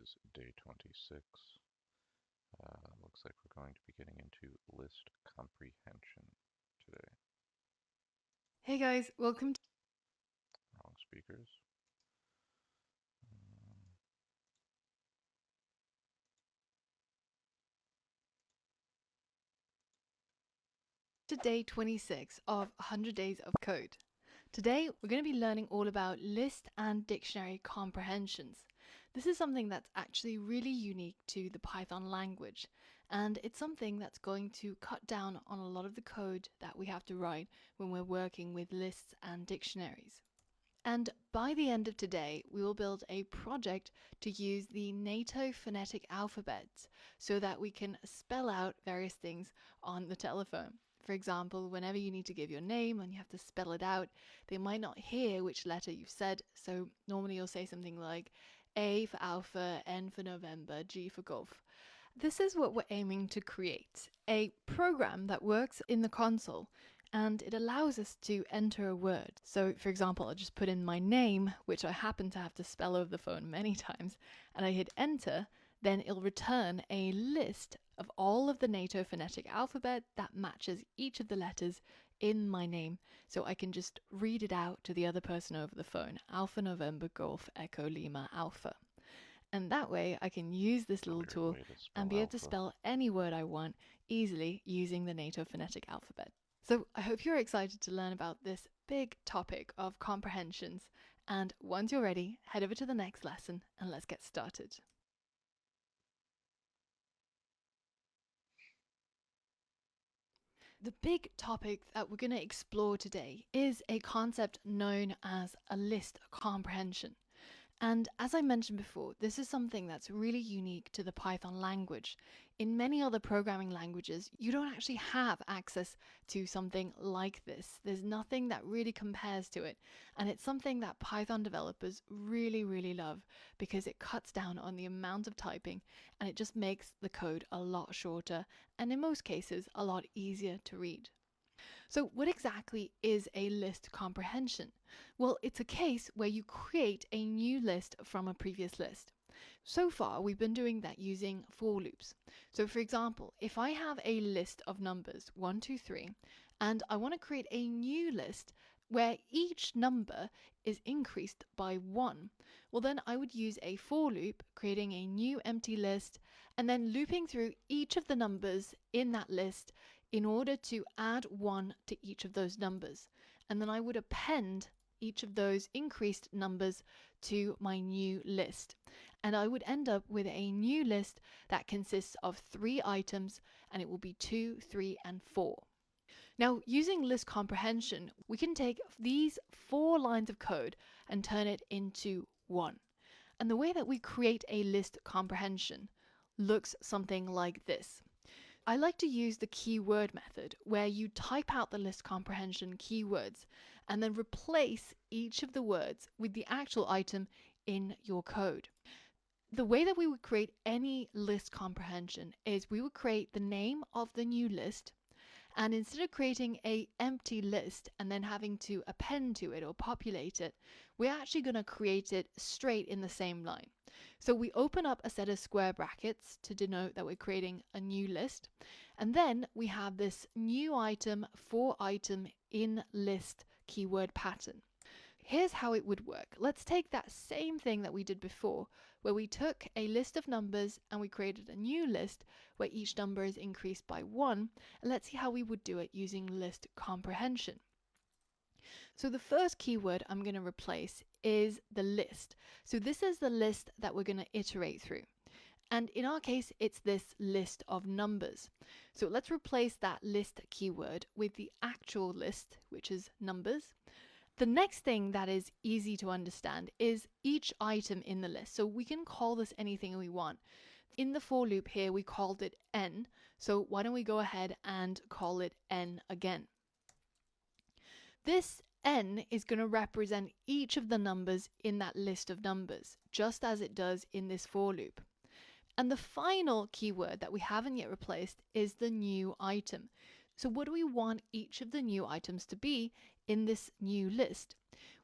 is day 26. Looks like we're going to be getting into list comprehension today. Hey guys, welcome Wrong speakers. to day 26 of 100 Days of Code. Today, we're going to be learning all about list and dictionary comprehensions. This is something that's actually really unique to the Python language, and it's something that's going to cut down on a lot of the code that we have to write when we're working with lists and dictionaries. And by the end of today, we will build a project to use the NATO phonetic alphabet so that we can spell out various things on the telephone. For example, whenever you need to give your name and you have to spell it out, they might not hear which letter you've said. So normally you'll say something like A for Alpha, N for November, G for Golf. This is what we're aiming to create, a program that works in the console and it allows us to enter a word. So for example, I'll just put in my name, which I happen to have to spell over the phone many times, and I hit enter, then it'll return a list of all of the NATO phonetic alphabet that matches each of the letters in my name. So I can just read it out to the other person over the phone. Alpha November Golf Echo Lima Alpha. And that way I can use this It's a little weird tool way to and spell be able to alpha. spell any word I want easily using the NATO phonetic alphabet. So I hope you're excited to learn about this big topic of comprehensions. And once you're ready, head over to the next lesson and let's get started. The big topic that we're going to explore today is a concept known as a list comprehension. And as I mentioned before, this is something that's really unique to the Python language. In many other programming languages, you don't actually have access to something like this. There's nothing that really compares to it. And it's something that Python developers really, really love because it cuts down on the amount of typing and it just makes the code a lot shorter and in most cases a lot easier to read. So what exactly is a list comprehension? Well, it's a case where you create a new list from a previous list. So far, we've been doing that using for loops. So for example, if I have a list of numbers 1, 2, 3, and I want to create a new list where each number is increased by 1, well then I would use a for loop, creating a new empty list, and then looping through each of the numbers in that list in order to add 1 to each of those numbers. And then I would append each of those increased numbers to my new list. And I would end up with a new list that consists of 3 items, and it will be 2, 3, and 4. Now, using list comprehension, we can take these 4 lines of code and turn it into 1. And the way that we create a list comprehension looks something like this. I like to use the keyword method where you type out the list comprehension keywords and then replace each of the words with the actual item in your code. The way that we would create any list comprehension is we would create the name of the new list, and instead of creating a empty list and then having to append to it or populate it, we're actually going to create it straight in the same line. So we open up a set of square brackets to denote that we're creating a new list. And then we have this new item for item in list keyword pattern. Here's how it would work. Let's take that same thing that we did before, where we took a list of numbers and we created a new list where each number is increased by 1. And let's see how we would do it using list comprehension. So the first keyword I'm going to replace is the list. So this is the list that we're going to iterate through. And in our case, it's this list of numbers. So let's replace that list keyword with the actual list, which is numbers. The next thing that is easy to understand is each item in the list. So we can call this anything we want. In the for loop here, we called it n. So why don't we go ahead and call it n again? This n is going to represent each of the numbers in that list of numbers, just as it does in this for loop. And the final keyword that we haven't yet replaced is the new item. So what do we want each of the new items to be in this new list?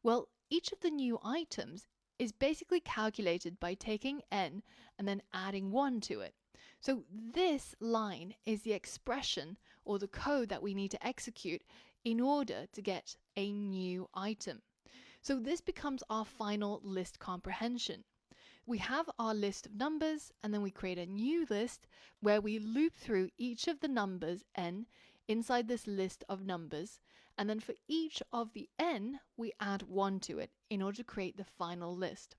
Well, each of the new items is basically calculated by taking n and then adding 1 to it. So this line is the expression or the code that we need to execute in order to get a new item. So this becomes our final list comprehension. We have our list of numbers, and then we create a new list where we loop through each of the numbers n inside this list of numbers, and then for each of the n we add 1 to it in order to create the final list.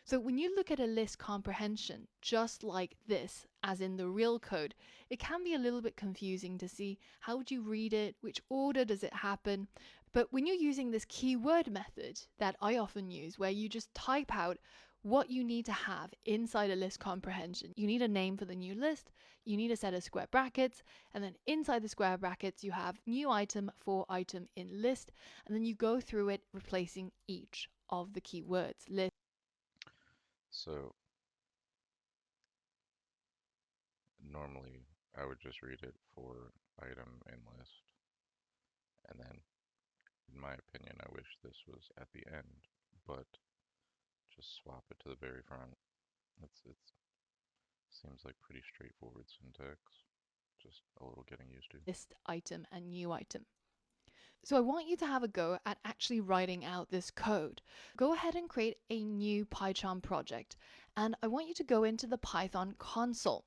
So when you look at a list comprehension just like this, as in the real code, it can be a little bit confusing to see how would you read it, which order does it happen. But when you're using this keyword method that I often use, where you just type out what you need to have inside a list comprehension. You need a name for the new list, you need a set of square brackets, and then inside the square brackets you have new item for item in list, and then you go through it replacing each of the keywords. List. So normally I would just read it for item in list, and then in my opinion I wish this was at the end, but just swap it to the very front. It seems like pretty straightforward syntax, just a little getting used to. List item and new item. So I want you to have a go at actually writing out this code. Go ahead and create a new PyCharm project, and I want you to go into the Python console.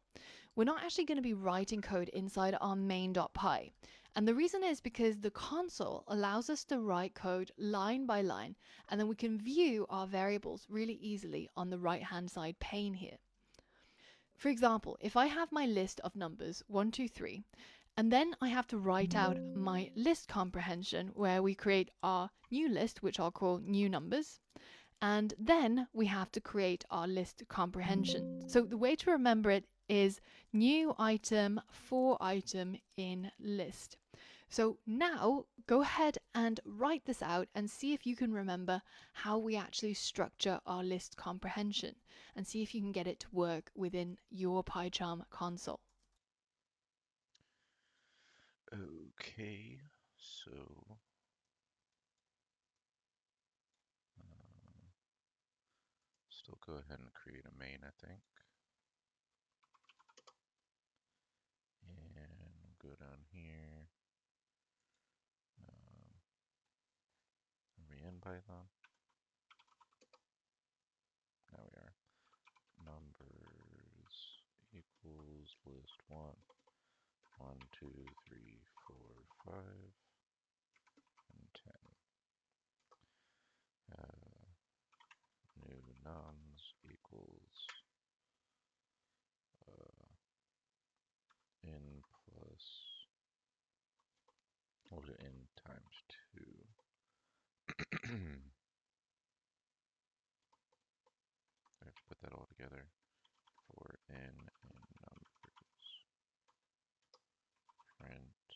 We're not actually going to be writing code inside our main.py. And the reason is because the console allows us to write code line by line, and then we can view our variables really easily on the right-hand side pane here. For example, if I have my list of numbers 1, 2, 3, and then I have to write out my list comprehension where we create our new list, which I'll call new numbers, and then we have to create our list comprehension. So the way to remember it is new item for item in list. So now go ahead and write this out and see if you can remember how we actually structure our list comprehension, and see if you can get it to work within your PyCharm console. Okay, so still go ahead and create a main, I think. And go down here. Are we in Python? Now we are. Numbers equals list 1. 1, 2, 3, 4, 5, and 10. New nums equals n plus, we'll do n times 2. I have to put that all together for n in numbers. Print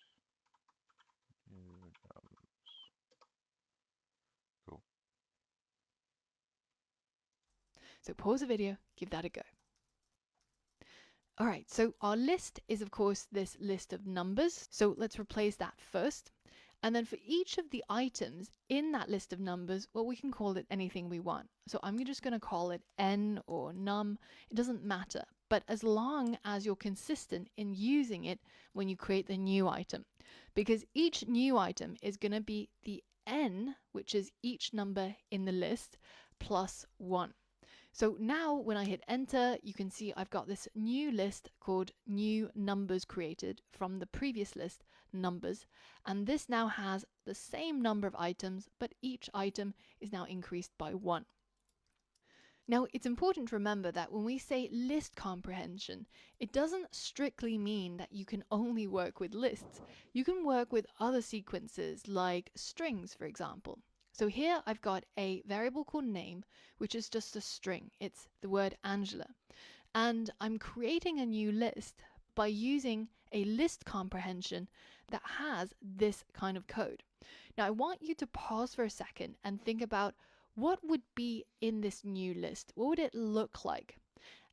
new nums. Cool. So pause the video, give that a go. All right, so our list is of course this list of numbers. So let's replace that first. And then for each of the items in that list of numbers, well, we can call it anything we want. So I'm just going to call it n or num. It doesn't matter. But as long as you're consistent in using it when you create the new item, because each new item is going to be the n, which is each number in the list, plus 1. So now when I hit enter, you can see I've got this new list called new numbers created from the previous list, numbers. And this now has the same number of items, but each item is now increased by 1. Now, it's important to remember that when we say list comprehension, it doesn't strictly mean that you can only work with lists. You can work with other sequences like strings, for example. So here I've got a variable called name, which is just a string. It's the word Angela. And I'm creating a new list by using a list comprehension that has this kind of code. Now I want you to pause for a second and think about what would be in this new list. What would it look like?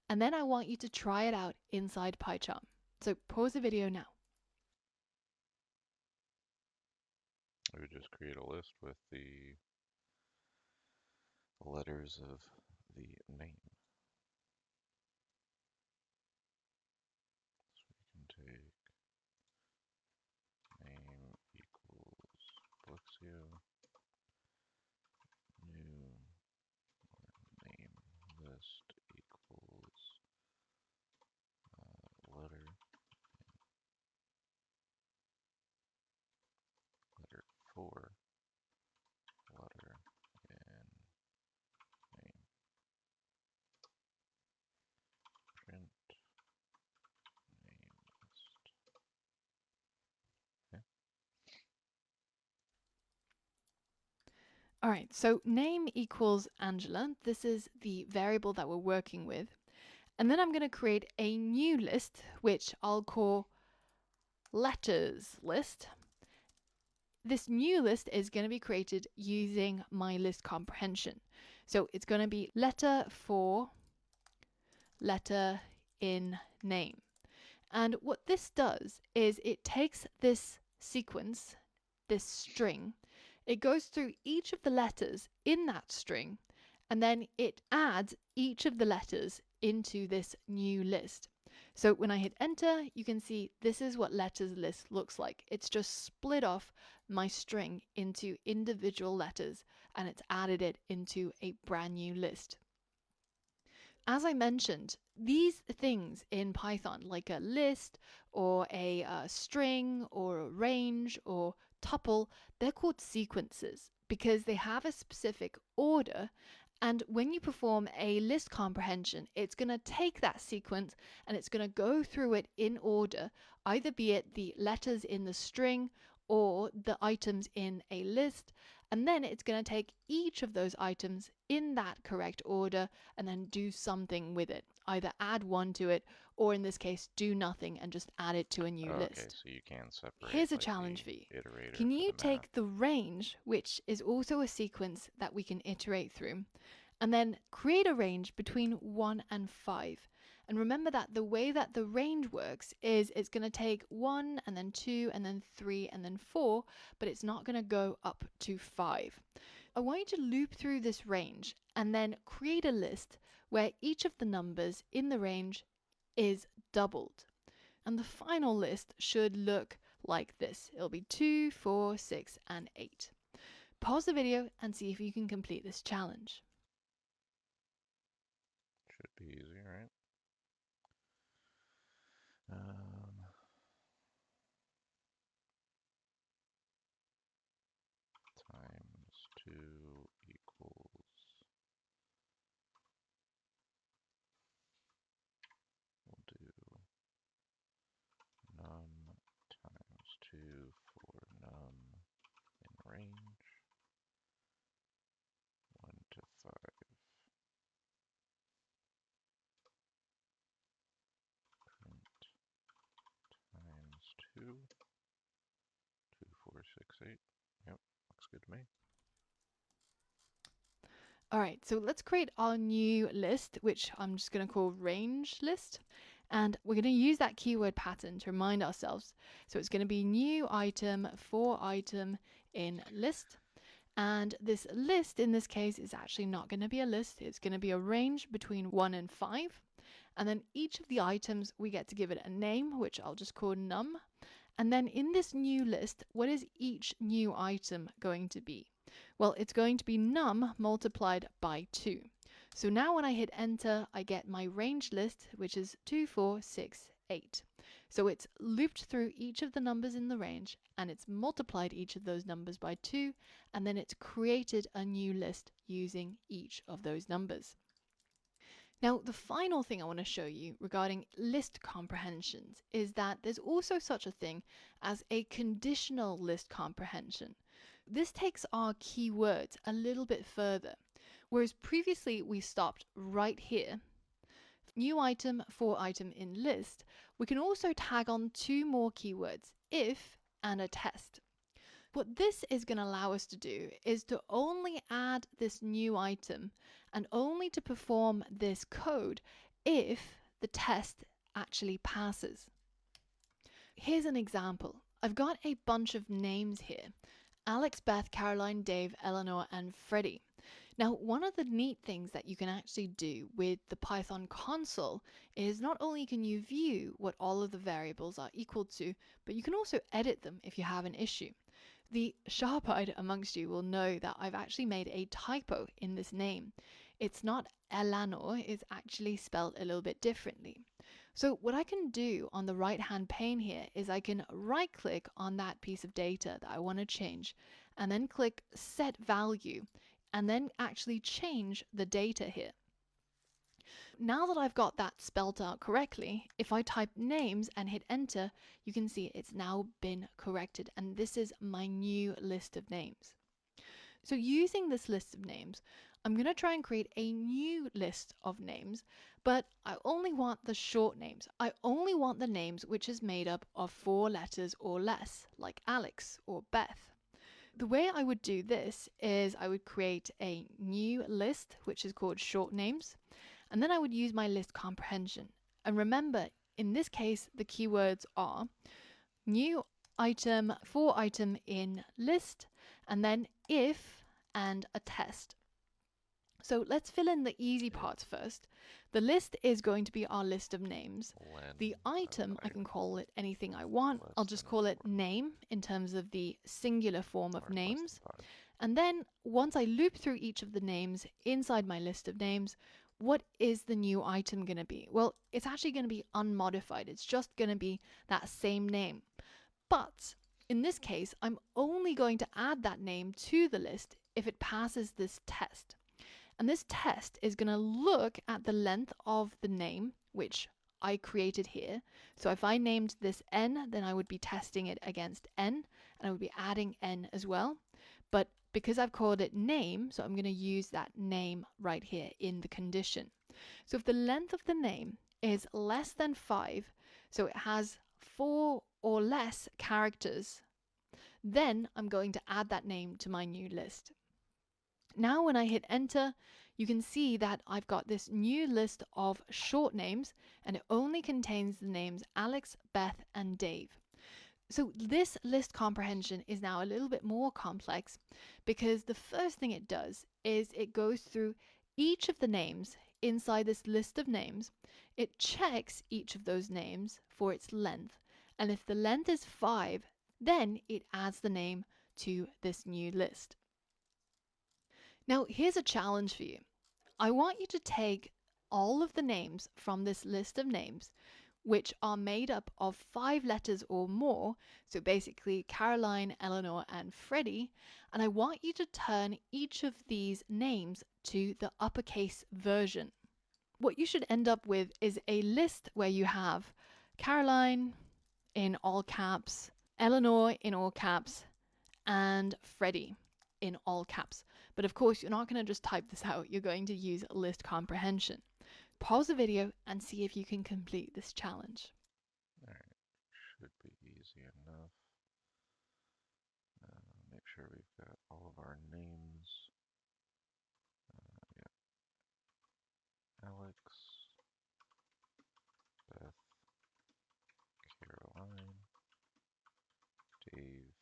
And then I want you to try it out inside PyCharm. So pause the video now. We would just create a list with the letters of the name. So we can take name equals Blixio, new name list equals letter 4, letter in name, print name list. Okay. All right, so name equals Angela. This is the variable that we're working with. And then I'm going to create a new list, which I'll call letters list. This new list is going to be created using my list comprehension. So it's going to be letter for letter in name. And what this does is it takes this sequence, this string, it goes through each of the letters in that string, and then it adds each of the letters into this new list. So when I hit enter, you can see this is what letters list looks like. It's just split off my string into individual letters, and it's added it into a brand new list. As I mentioned, these things in Python, like a list or a string or a range or tuple, they're called sequences because they have a specific order. And when you perform a list comprehension, it's going to take that sequence and it's going to go through it in order, either be it the letters in the string or the items in a list. And then it's going to take each of those items in that correct order and then do something with it. Either add one to it, or in this case, do nothing and just add it to a new Okay, list. so you can separate Here's a like challenge for the you. iterator Can for you the math. take the range, which is also a sequence that we can iterate through, and then create a range between 1 and 5? And remember that the way that the range works is it's going to take 1 and then 2 and then 3 and then 4, but it's not going to go up to 5. I want you to loop through this range and then create a list where each of the numbers in the range is doubled. And the final list should look like this. It'll be 2, 4, 6, and 8. Pause the video and see if you can complete this challenge. Should be easy, right? Times 2 equals, we'll do num times 2 for num in range 1 to 5. Print times 2, 2, 4, 6, 8. Yep, looks good to me. All right, so let's create our new list, which I'm just going to call range list. And we're going to use that keyword pattern to remind ourselves. So it's going to be new item for item in list. And this list in this case is actually not going to be a list. It's going to be a range between 1 and 5. And then each of the items, we get to give it a name, which I'll just call num. And then in this new list, what is each new item going to be? Well, it's going to be num multiplied by 2. So now when I hit enter, I get my range list, which is 2, 4, 6, 8. So it's looped through each of the numbers in the range and it's multiplied each of those numbers by 2, and then it's created a new list using each of those numbers. Now, the final thing I want to show you regarding list comprehensions is that there's also such a thing as a conditional list comprehension. This takes our keywords a little bit further. Whereas previously we stopped right here, new item for item in list, we can also tag on 2 more keywords, if and a test. What this is going to allow us to do is to only add this new item and only to perform this code if the test actually passes. Here's an example. I've got a bunch of names here: Alex, Beth, Caroline, Dave, Eleanor, and Freddie. Now, one of the neat things that you can actually do with the Python console is not only can you view what all of the variables are equal to, but you can also edit them if you have an issue. The sharp-eyed amongst you will know that I've actually made a typo in this name. It's not Elanor, it's actually spelled a little bit differently. So what I can do on the right-hand pane here is I can right-click on that piece of data that I want to change, and then click Set Value, and then actually change the data here. Now that I've got that spelled out correctly, if I type names and hit enter, you can see it's now been corrected, and this is my new list of names. So using this list of names, I'm going to try and create a new list of names, but I only want the short names. I only want the names which is made up of 4 letters or less, like Alex or Beth. The way I would do this is I would create a new list, which is called short names, and then I would use my list comprehension. And remember, in this case, the keywords are new item, for item in list, and then if and a test. So let's fill in the easy parts first. The list is going to be our list of names. The item, I can call it anything I want. I'll just call it name in terms of the singular form of names. And then once I loop through each of the names inside my list of names, what is the new item going to be? Well, it's actually going to be unmodified. It's just going to be that same name. But in this case, I'm only going to add that name to the list if it passes this test. And this test is going to look at the length of the name, which I created here. So if I named this n, then I would be testing it against n, and I would be adding n as well. But because I've called it name, so I'm going to use that name right here in the condition. So if the length of the name is less than 5, so it has 4 or less characters, then I'm going to add that name to my new list. Now when I hit enter, you can see that I've got this new list of short names, and it only contains the names Alex, Beth, and Dave. So this list comprehension is now a little bit more complex, because the first thing it does is it goes through each of the names inside this list of names. It checks each of those names for its length, and if the length is 5, then it adds the name to this new list. Now here's a challenge for you. I want you to take all of the names from this list of names, which are made up of 5 letters or more, so basically Caroline, Eleanor, and Freddie, and I want you to turn each of these names to the uppercase version. What you should end up with is a list where you have Caroline in all caps, Eleanor in all caps, and Freddie in all caps. But of course, you're not going to just type this out. You're going to use list comprehension. Pause the video and see if you can complete this challenge. Alright, should be easy enough. Make sure we've got all of our names. Yeah. Alex, Beth, Caroline, Dave,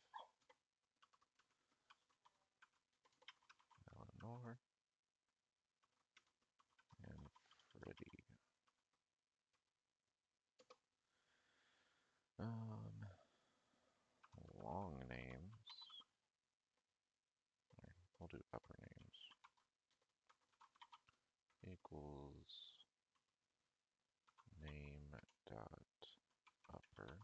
Eleanor, and Freddie. Long names. We'll do upper names. Equals name dot upper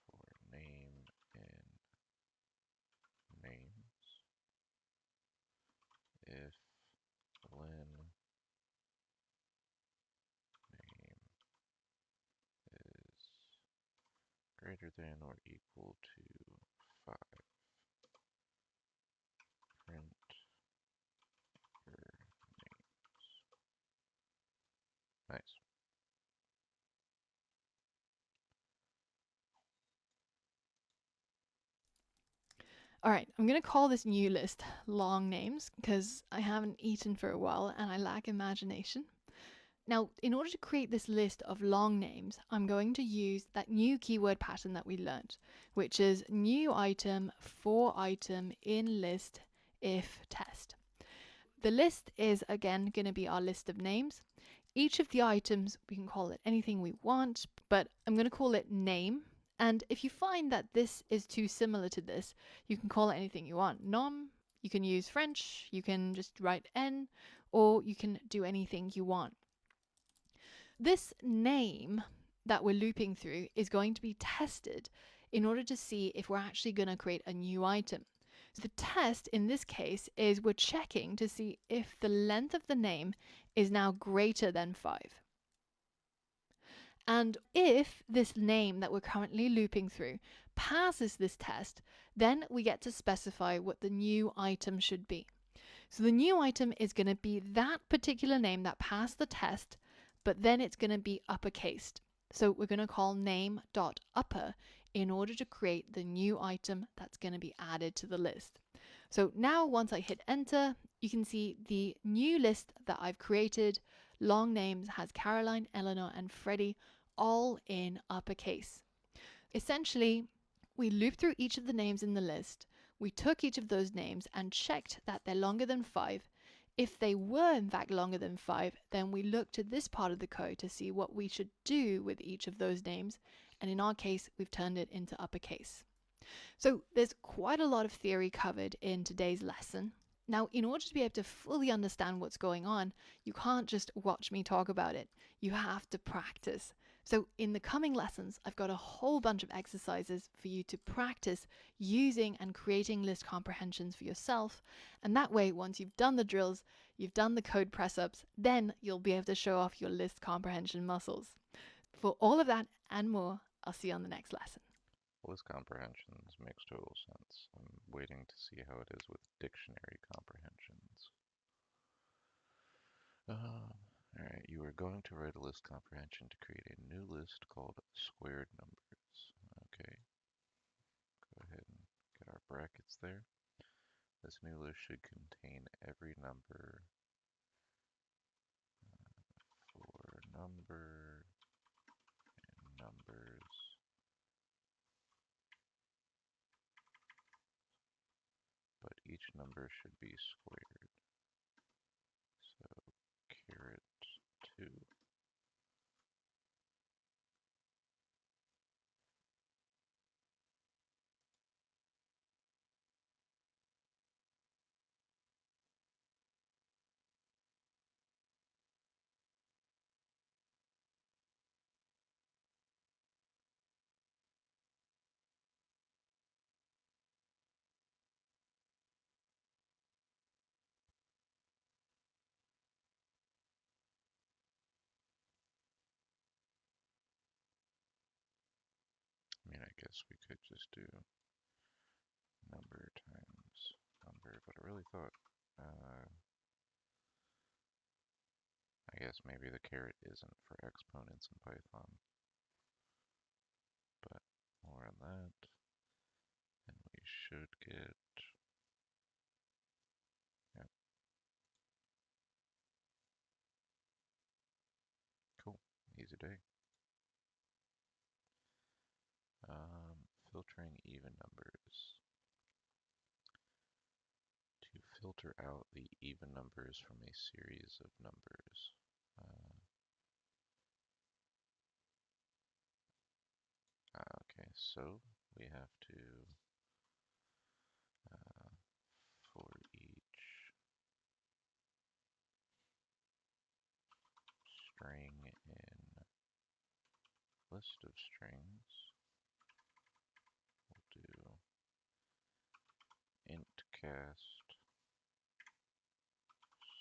for name in names. If len name is greater than or equal to 5, print your names. Nice. All right, I'm going to call this new list long names because I haven't eaten for a while and I lack imagination. Now, in order to create this list of long names, I'm going to use that new keyword pattern that we learned, which is new item, for item in list, if test. The list is again going to be our list of names. Each of the items, we can call it anything we want, but I'm going to call it name. And if you find that this is too similar to this, you can call it anything you want. Nom, you can use French, you can just write N, or you can do anything you want. This name that we're looping through is going to be tested in order to see if we're actually going to create a new item. So the test in this case is we're checking to see if the length of the name is now greater than 5. And if this name that we're currently looping through passes this test, then we get to specify what the new item should be. So the new item is going to be that particular name that passed the test, but then it's going to be uppercased. So we're going to call name.upper in order to create the new item that's going to be added to the list. So now once I hit enter, you can see the new list that I've created. Long names has Caroline, Eleanor, and Freddie all in uppercase. Essentially, we looped through each of the names in the list. We took each of those names and checked that they're longer than 5. If they were in fact longer than 5, then we looked at this part of the code to see what we should do with each of those names. And in our case, we've turned it into uppercase. So there's quite a lot of theory covered in today's lesson. Now, in order to be able to fully understand what's going on, you can't just watch me talk about it. You have to practice. So in the coming lessons, I've got a whole bunch of exercises for you to practice using and creating list comprehensions for yourself. And that way, once you've done the drills, you've done the code press-ups, then you'll be able to show off your list comprehension muscles. For all of that and more, I'll see you on the next lesson. List comprehensions makes total sense. I'm waiting to see how it is with dictionary comprehensions. Alright, you are going to write a list comprehension to create a new list called squared numbers. Okay, go ahead and get our brackets there. This new list should contain every number for number and numbers, but each number should be squared. So caret 2. I mean, I guess we could just do number times number, but I really thought, I guess maybe the caret isn't for exponents in Python, but more on that, and we should get, yeah, cool, easy day. Filtering even numbers. To filter out the even numbers from a series of numbers. Okay, so we have to, for each string in list of strings, we'll do int cast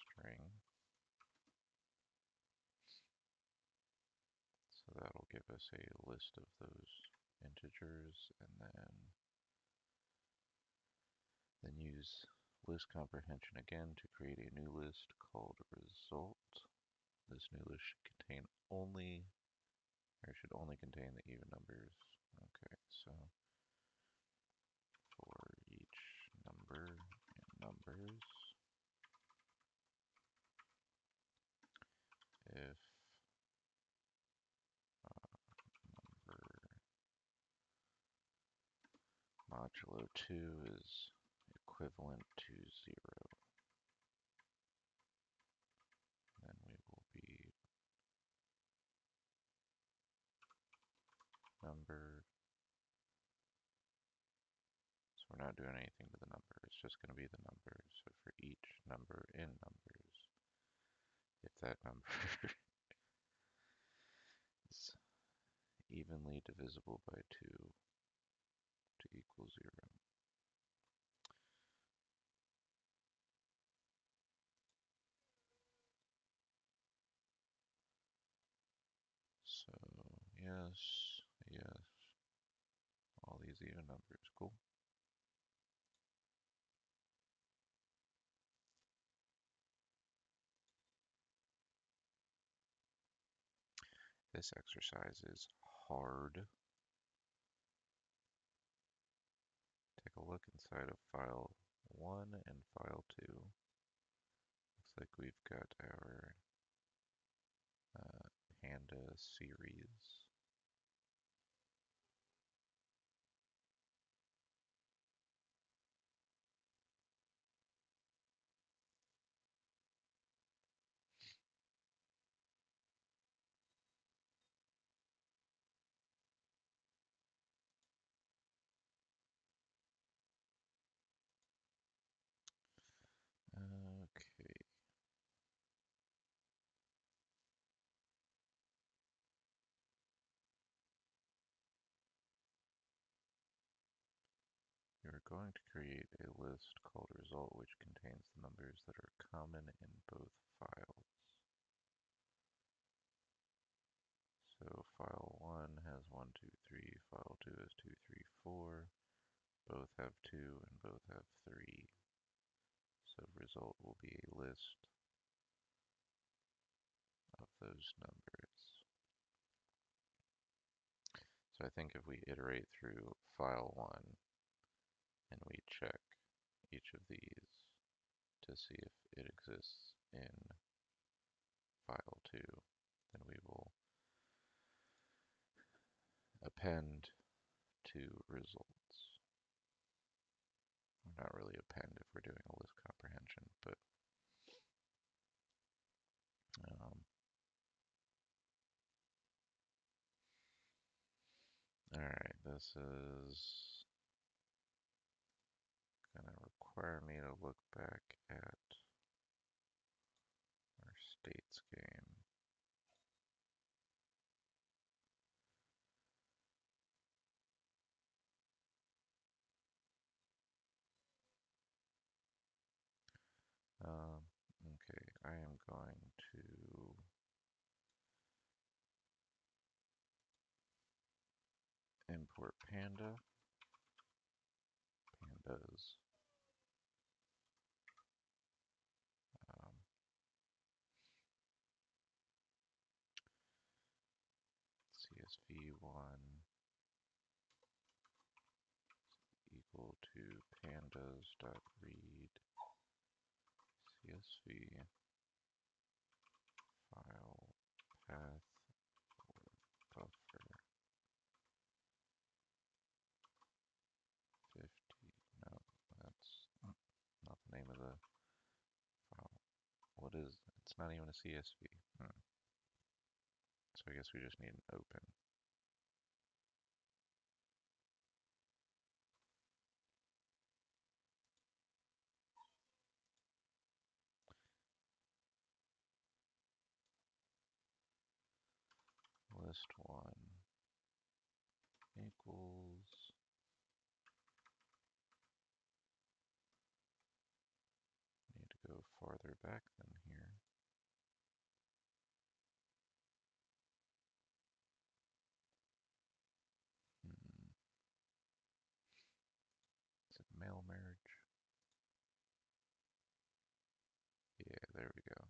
string. So that'll give us a list of those integers, and then use list comprehension again to create a new list called result. This new list should contain only, or should only contain the even numbers. Okay, so for each number in numbers, if number modulo 2 is equivalent to 0. Then we will be number. So we're not doing anything to the number. It's just going to be the number. So for each number in numbers, if that number is evenly divisible by 2 to equal 0. So yes, yes, all these even numbers, cool. This exercise is hard. Take a look inside of file 1 and file 2. Looks like we've got our Panda series. Okay. You're going to create a list called result which contains the numbers that are common in both files. So file 1 has 1, 2, 3, file 2 has 2, 3, 4. Both have 2 and both have 3. So result will be a list of those numbers. So I think if we iterate through file 1 and we check each of these to see if it exists in file 2, then we will append to results. Not really append if we're doing a list comprehension, but alright, this is going to require me to look back at our states game. Okay, I am going to import pandas. Um, CSV1 equal to pandas.read CSV file path buffer 50. No, that's not the name of the file. What is, it's not even a CSV. So I guess we just need an open. List1 equals, need to go farther back than here. Is it mail merge? Yeah, there we go.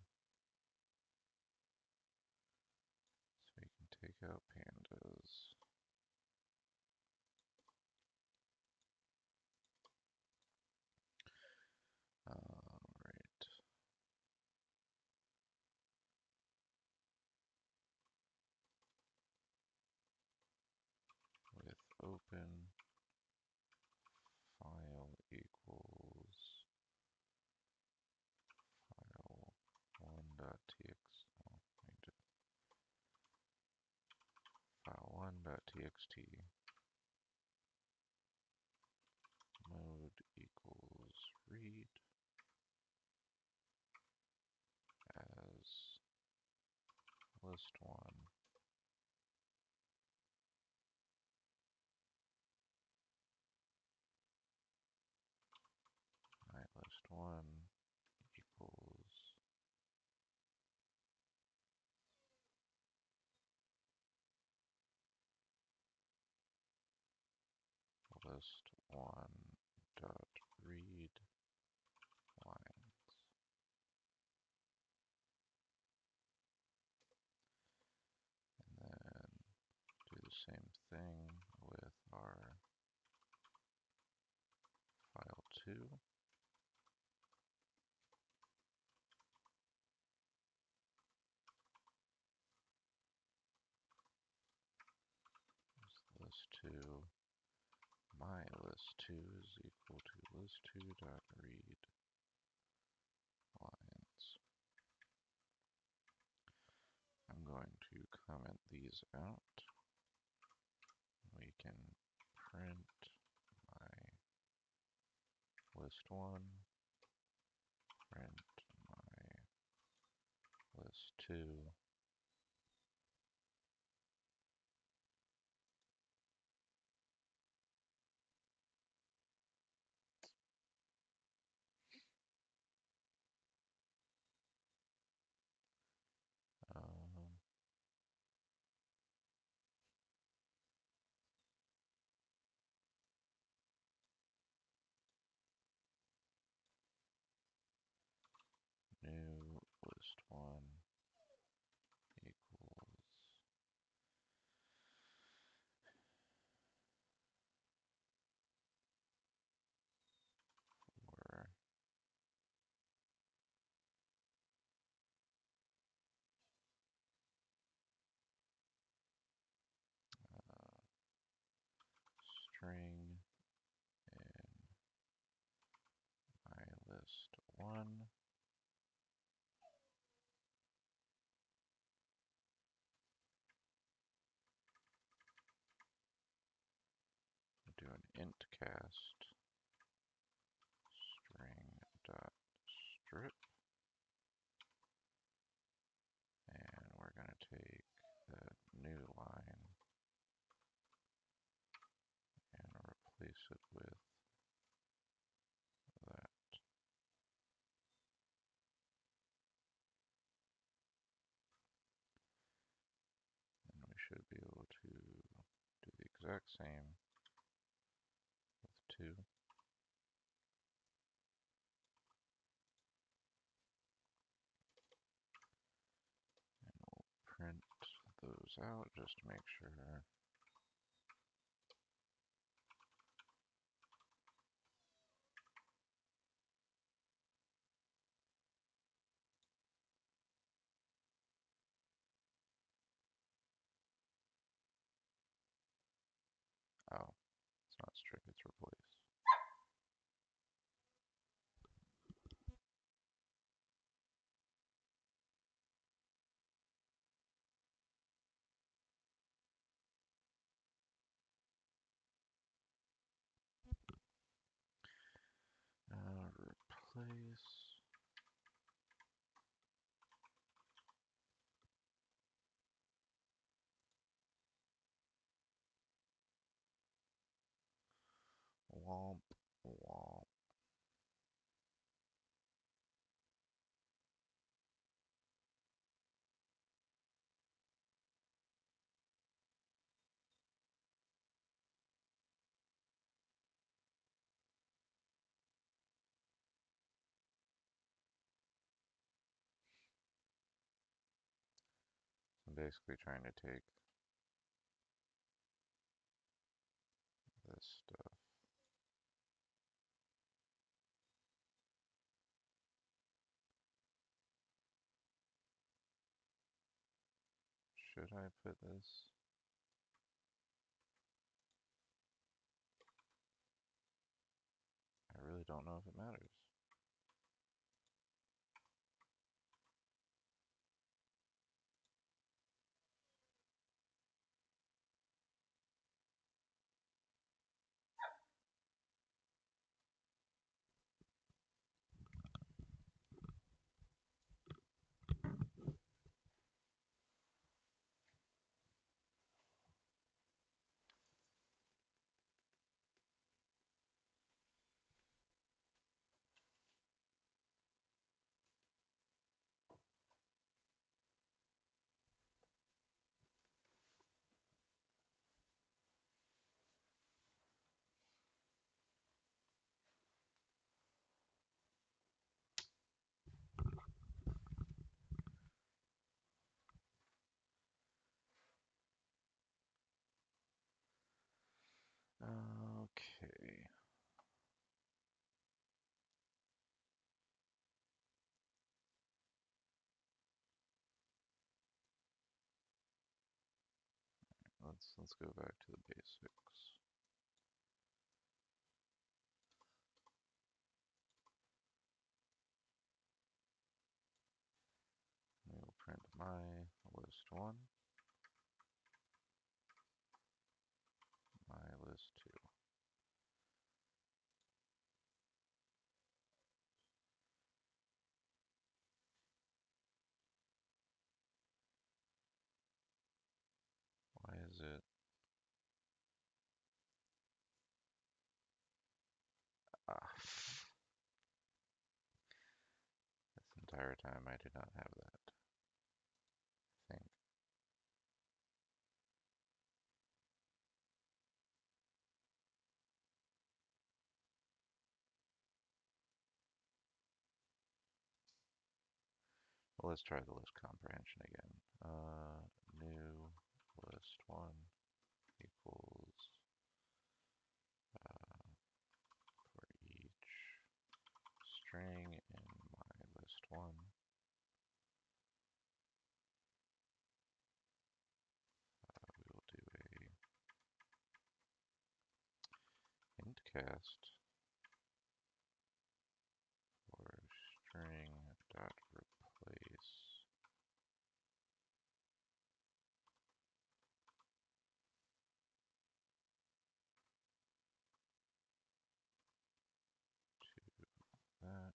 So you can take out pandas. Alright. With open file equals txt mode equals read as list1 my list1 equals list1 dot read lines. And then do the same thing with our file2. List2, my list2 is equal to list2 dot read lines. I'm going to comment these out. We can print my list1, print my list2, um, new list1 equals for string in my list1 do an int cast string dot strip, and we're going to take the new line and replace it with that. And we should be able to do the exact same with 2. And we'll print those out just to make sure. Oh, it's not strip, it's replace. Replace womp womp. I'm basically trying to take this stuff. Should I put this? I really don't know if it matters. sense. Let's go back to the basics. We will print my list 1, my list 2. Why is it? This entire time I did not have that. I think. Well, let's try the list comprehension again. New list 1 equals for each string in my list 1. We will do a int cast for string dot replace that.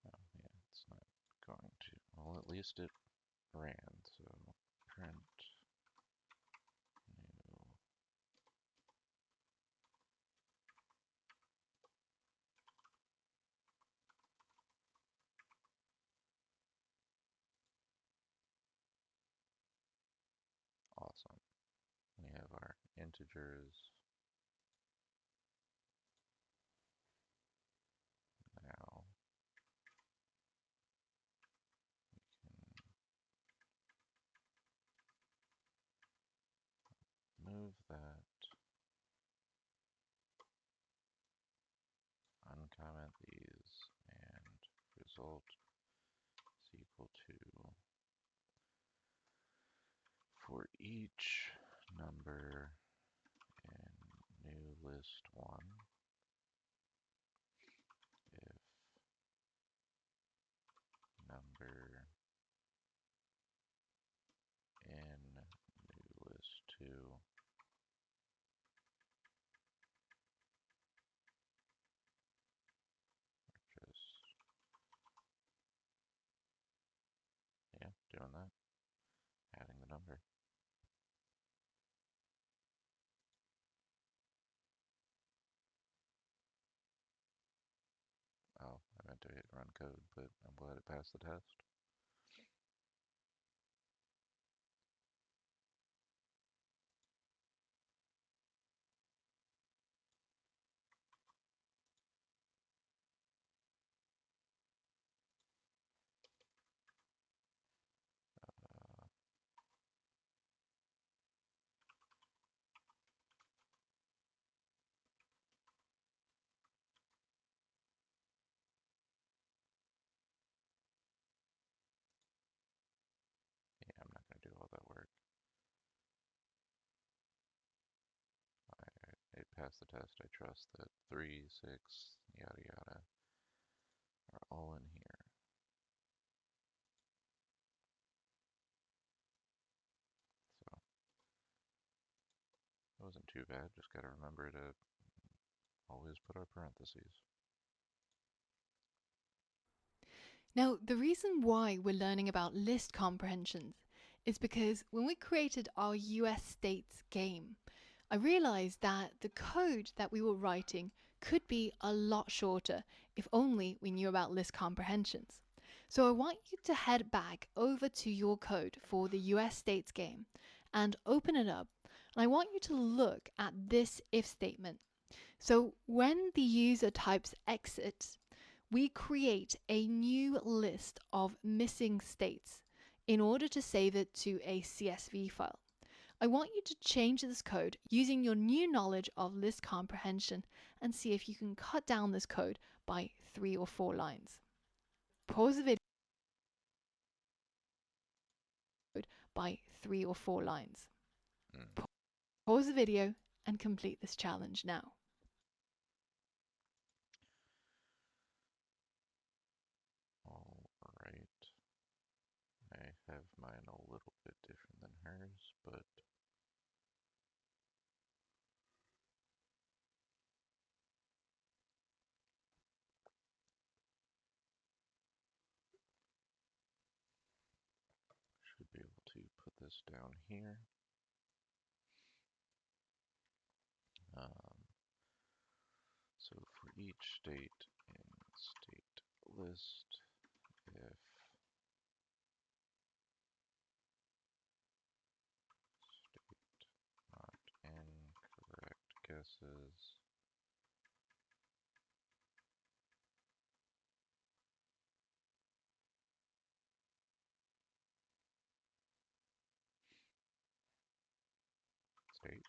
Oh, yeah, it's not going to. Well, at least it ran, so print new. Awesome. We have our integers now. We can move that, uncomment these, and result is equal to for each number in new list 1, if number in new list 2 just, yeah, doing that, adding the number. Oh, I meant to hit run code, but I'm glad it passed the test. Uh, yeah, I'm not going to do all that work. It passed the test. I trust that 3, 6, yada yada are all in here. So it wasn't too bad. Just got to remember to always put our parentheses. Now, the reason why we're learning about list comprehensions is because when we created our US states game, I realized that the code that we were writing could be a lot shorter if only we knew about list comprehensions. So I want you to head back over to your code for the US states game and open it up. And I want you to look at this if statement. So when the user types exit, we create a new list of missing states in order to save it to a CSV file. I want you to change this code using your new knowledge of list comprehension and see if you can cut down this code by 3 or 4 lines. Pause the video by 3 or 4 lines. Pause the video and complete this challenge now. All right. I have mine a little bit different than hers, but should be able to put this down here. So for each state in state list, if state not incorrect guesses, state,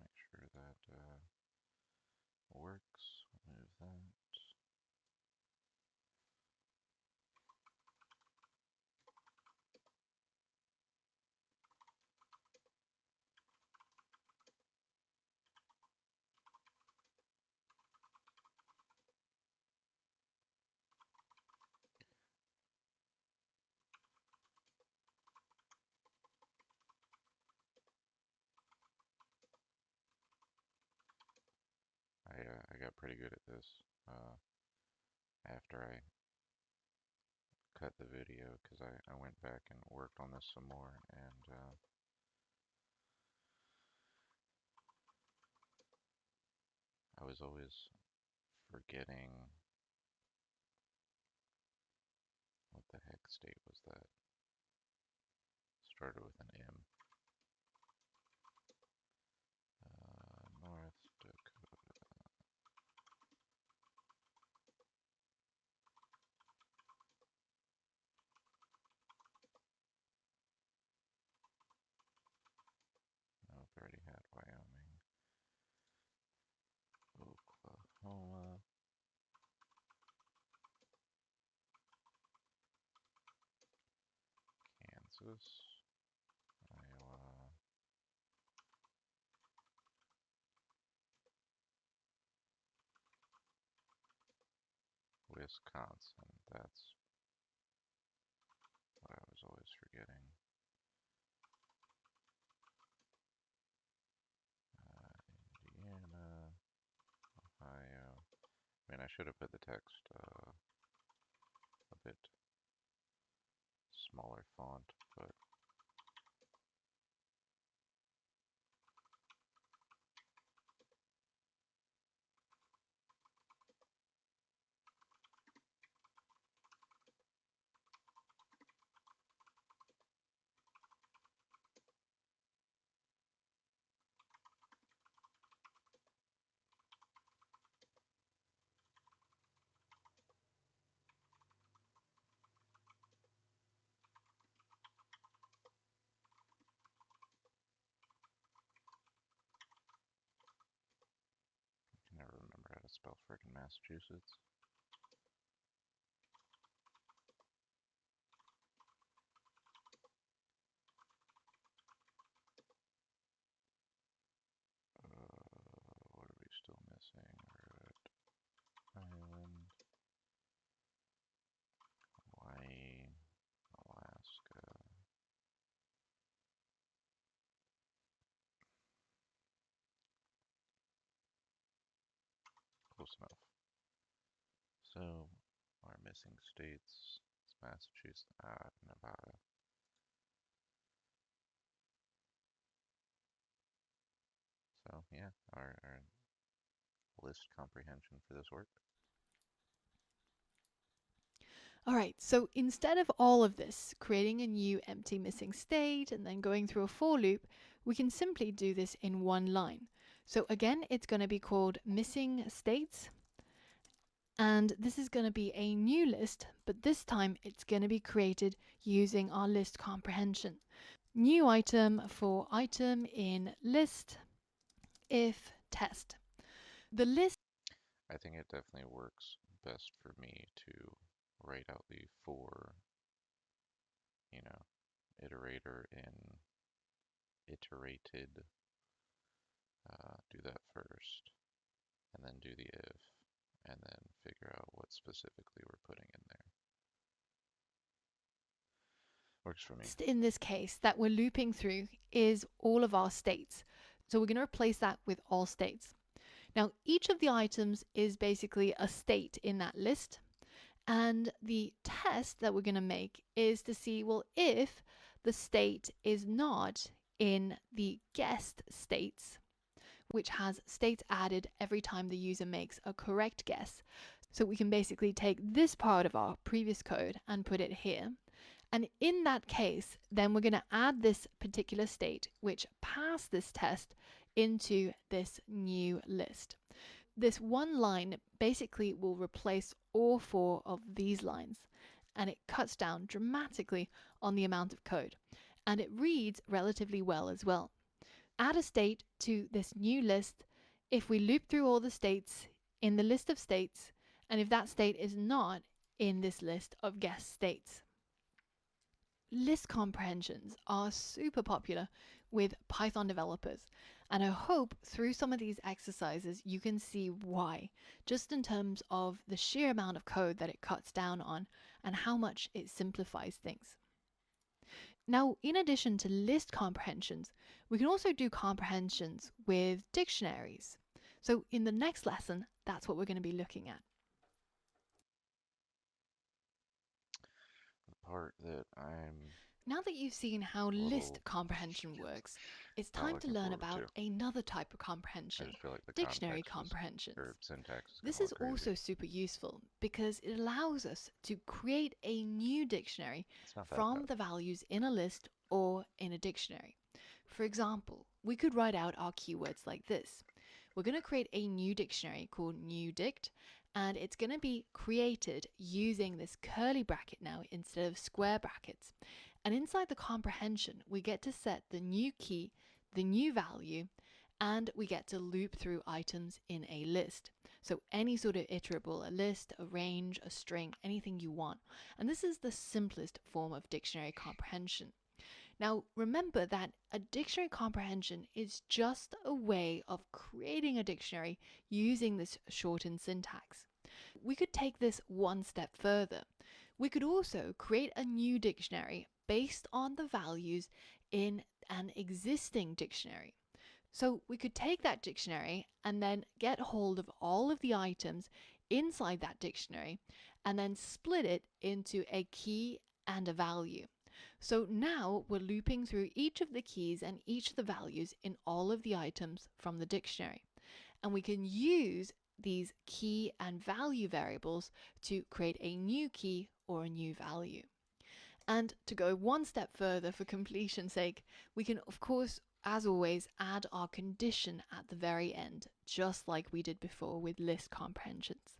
make sure that works, move that. I got pretty good at this after I cut the video because I went back and worked on this some more, and I was always forgetting what the heck state was that. Started with an M. North Dakota. Nope, already had Wyoming. Oklahoma. Kansas. Iowa. Wisconsin. That's what I was always forgetting. Indiana. Ohio. I mean, I should have put the text a bit smaller font, but I can never remember how to spell frickin' Massachusetts. What are we still missing? Rhode Island, Hawaii, Alaska. Close enough. So, our missing states is Massachusetts, Nevada. So, yeah, our list comprehension for this work. All right, so instead of all of this, creating a new empty missing state and then going through a for loop, we can simply do this in one line. So again, it's going to be called missing states. And this is going to be a new list, but this time it's going to be created using our list comprehension. New item for item in list if test. The list I think it definitely works best for me to write out the for, iterator in iterated, do that first, and then do the if, and then figure out what specifically we're putting in there. Works for me. in this case that we're looping through is all of our states. So we're going to replace that with all states. Now, each of the items is basically a state in that list. And the test that we're going to make is to see, well, if the state is not in the guessed states, which has states added every time the user makes a correct guess. So we can basically take this part of our previous code and put it here. And in that case, then we're going to add this particular state, which passed this test, into this new list. This one line basically will replace all four of these lines, and it cuts down dramatically on the amount of code. And it reads relatively well as well. Add a state to this new list if we loop through all the states in the list of states, and if that state is not in this list of guessed states. List comprehensions are super popular with Python developers, and I hope through some of these exercises you can see why, just in terms of the sheer amount of code that it cuts down on and how much it simplifies things. Now, in addition to list comprehensions, we can also do comprehensions with dictionaries. So in the next lesson, that's what we're going to be looking at. The part that I'm Now that you've seen how list comprehension works, it's time to learn about another type of comprehension, dictionary comprehensions. This is also super useful because it allows us to create a new dictionary from the values in a list or in a dictionary. For example, we could write out our keywords like this. We're going to create a new dictionary called newDict, and it's going to be created using this curly bracket now instead of square brackets. And inside the comprehension, we get to set the new key, the new value, and we get to loop through items in a list. So any sort of iterable, a list, a range, a string, anything you want. And this is the simplest form of dictionary comprehension. Now, remember that a dictionary comprehension is just a way of creating a dictionary using this shortened syntax. We could take this one step further. We could also create a new dictionary based on the values in an existing dictionary. So we could take that dictionary and then get hold of all of the items inside that dictionary and then split it into a key and a value. So now we're looping through each of the keys and each of the values in all of the items from the dictionary. And we can use these key and value variables to create a new key or a new value. And to go one step further for completion's sake, we can of course, as always, add our condition at the very end, just like we did before with list comprehensions.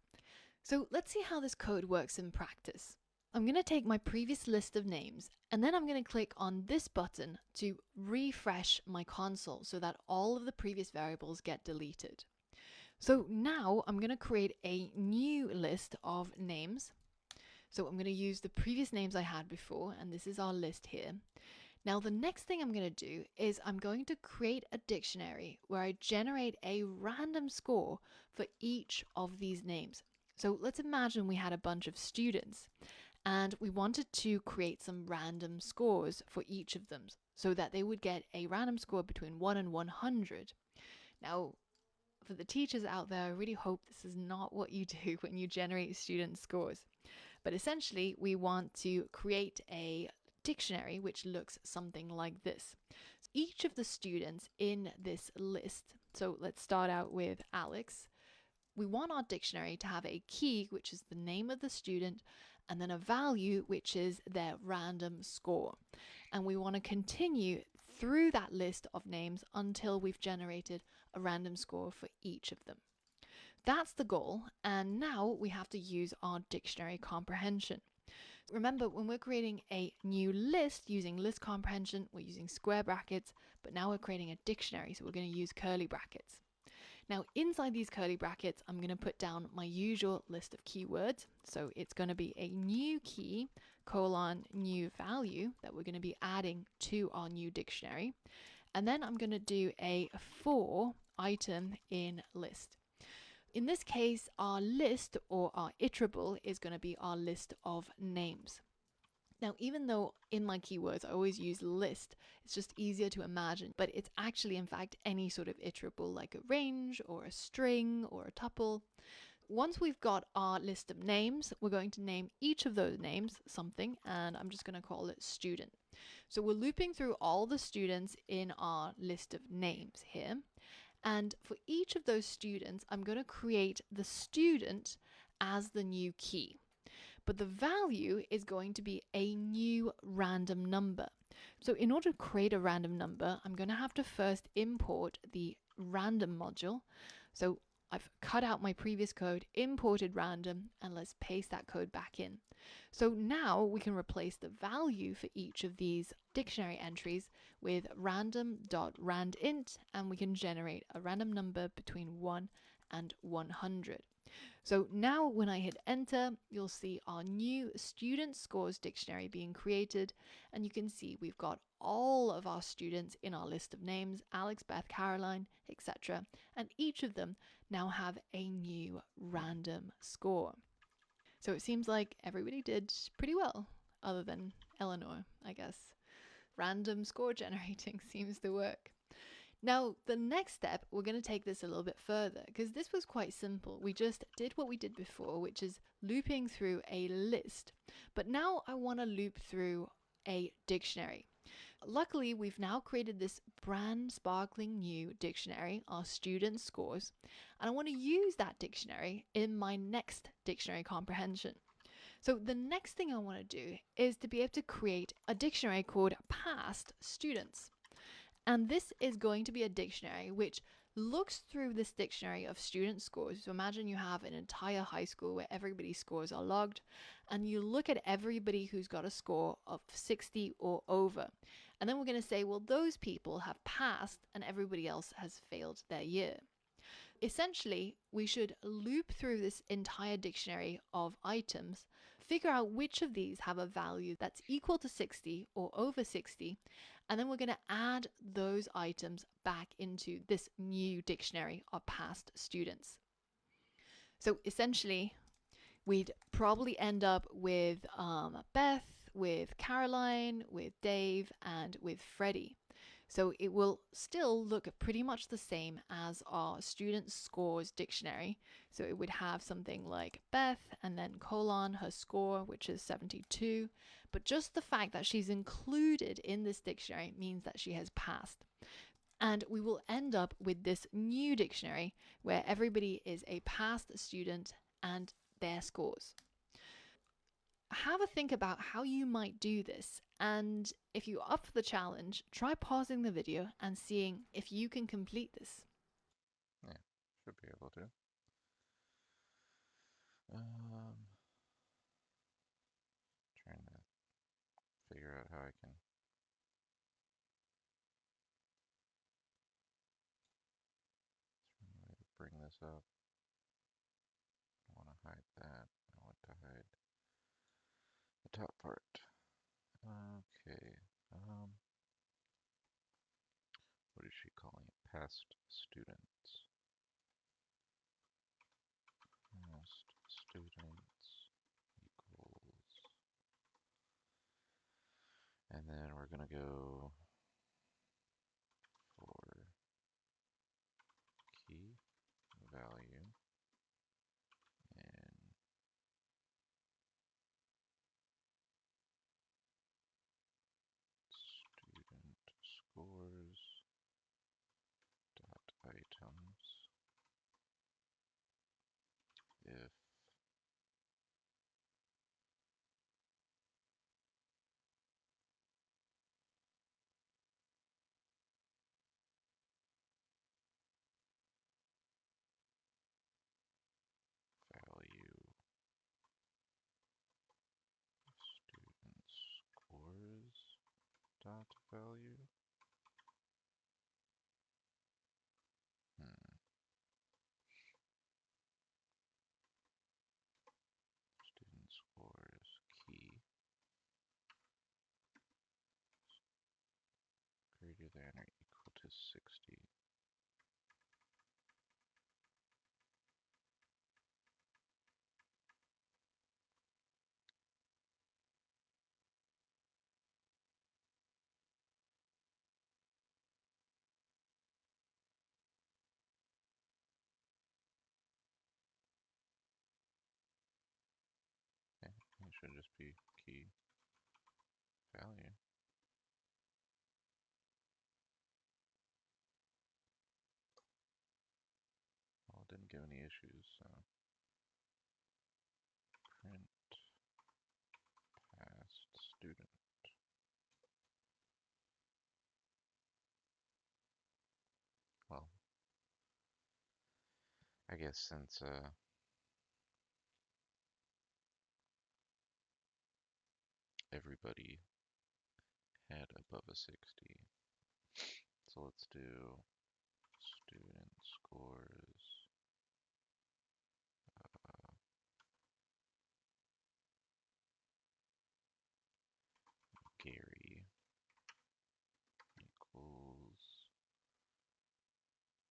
So let's see how this code works in practice. I'm going to take my previous list of names and then I'm going to click on this button to refresh my console so that all of the previous variables get deleted. So now I'm going to create a new list of names. So I'm going to use the previous names I had before, and this is our list here. Now the next thing I'm going to do is I'm going to create a dictionary where I generate a random score for each of these names. So let's imagine we had a bunch of students and we wanted to create some random scores for each of them so that they would get a random score between 1 and 100. Now, for the teachers out there, I really hope this is not what you do when you generate student scores. But essentially, we want to create a dictionary which looks something like this. So each of the students in this list, so let's start out with Alex, we want our dictionary to have a key, which is the name of the student, and then a value, which is their random score. And we want to continue through that list of names until we've generated a random score for each of them. that's the goal, and now we have to use our dictionary comprehension. Remember, when we're creating a new list using list comprehension, we're using square brackets, but now we're creating a dictionary, so we're going to use curly brackets. Now, inside these curly brackets, I'm going to put down my usual list of keywords. So it's going to be a new key, colon, new value that we're going to be adding to our new dictionary. And then I'm going to do a for item in list. In this case, our list or our iterable is going to be our list of names. Now, even though in my keywords I always use list, it's just easier to imagine, but it's actually in fact any sort of iterable like a range or a string or a tuple. Once we've got our list of names, we're going to name each of those names something, and I'm just going to call it student. So we're looping through all the students in our list of names here. And for each of those students, I'm going to create the student as the new key. But the value is going to be a new random number. So in order to create a random number, I'm going to have to first import the random module. So I've cut out my previous code, imported random, and let's paste that code back in. So now we can replace the value for each of these dictionary entries with random.randint, and we can generate a random number between 1 and 100. So now when I hit enter, you'll see our new student scores dictionary being created, and you can see we've got all of our students in our list of names, Alex, Beth, Caroline, etc. And each of them now have a new random score. So it seems like everybody did pretty well, other than Eleanor, I guess. Random score generating seems to work. Now, the next step, we're going to take this a little bit further because this was quite simple. We just did what we did before, which is looping through a list. But now I want to loop through a dictionary. Luckily, we've now created this brand sparkling new dictionary, our student scores, and I want to use that dictionary in my next dictionary comprehension. So the next thing I want to do is to be able to create a dictionary called past students. And this is going to be a dictionary which looks through this dictionary of student scores. So imagine you have an entire high school where everybody's scores are logged, and you look at everybody who's got a score of 60 or over. And then we're going to say, well, those people have passed and everybody else has failed their year. Essentially, we should loop through this entire dictionary of items, figure out which of these have a value that's equal to 60 or over 60, and then we're going to add those items back into this new dictionary of past students. So essentially, we'd probably end up with Beth, with Caroline, with Dave, and with Freddie. So it will still look pretty much the same as our student scores dictionary. So it would have something like Beth and then colon her score, which is 72. But just the fact that she's included in this dictionary means that she has passed. And we will end up with this new dictionary where everybody is a past student and their scores. Have a think about how you might do this, and if you're up for the challenge, try pausing the video and seeing if you can complete this. Yeah, should be able to. Trying to figure out how I can bring this up. I want to hide that. I want to hide the top part. Okay. What is she calling it? Past students. Past students equals. And then we're going to go for key value and student scores dot items if dot value. Student scores key greater than or equal to 60. Okay, it should just be key value. Well, it didn't give any issues, so print past student. Well, I guess since everybody had above a 60, so let's do student scores Gary equals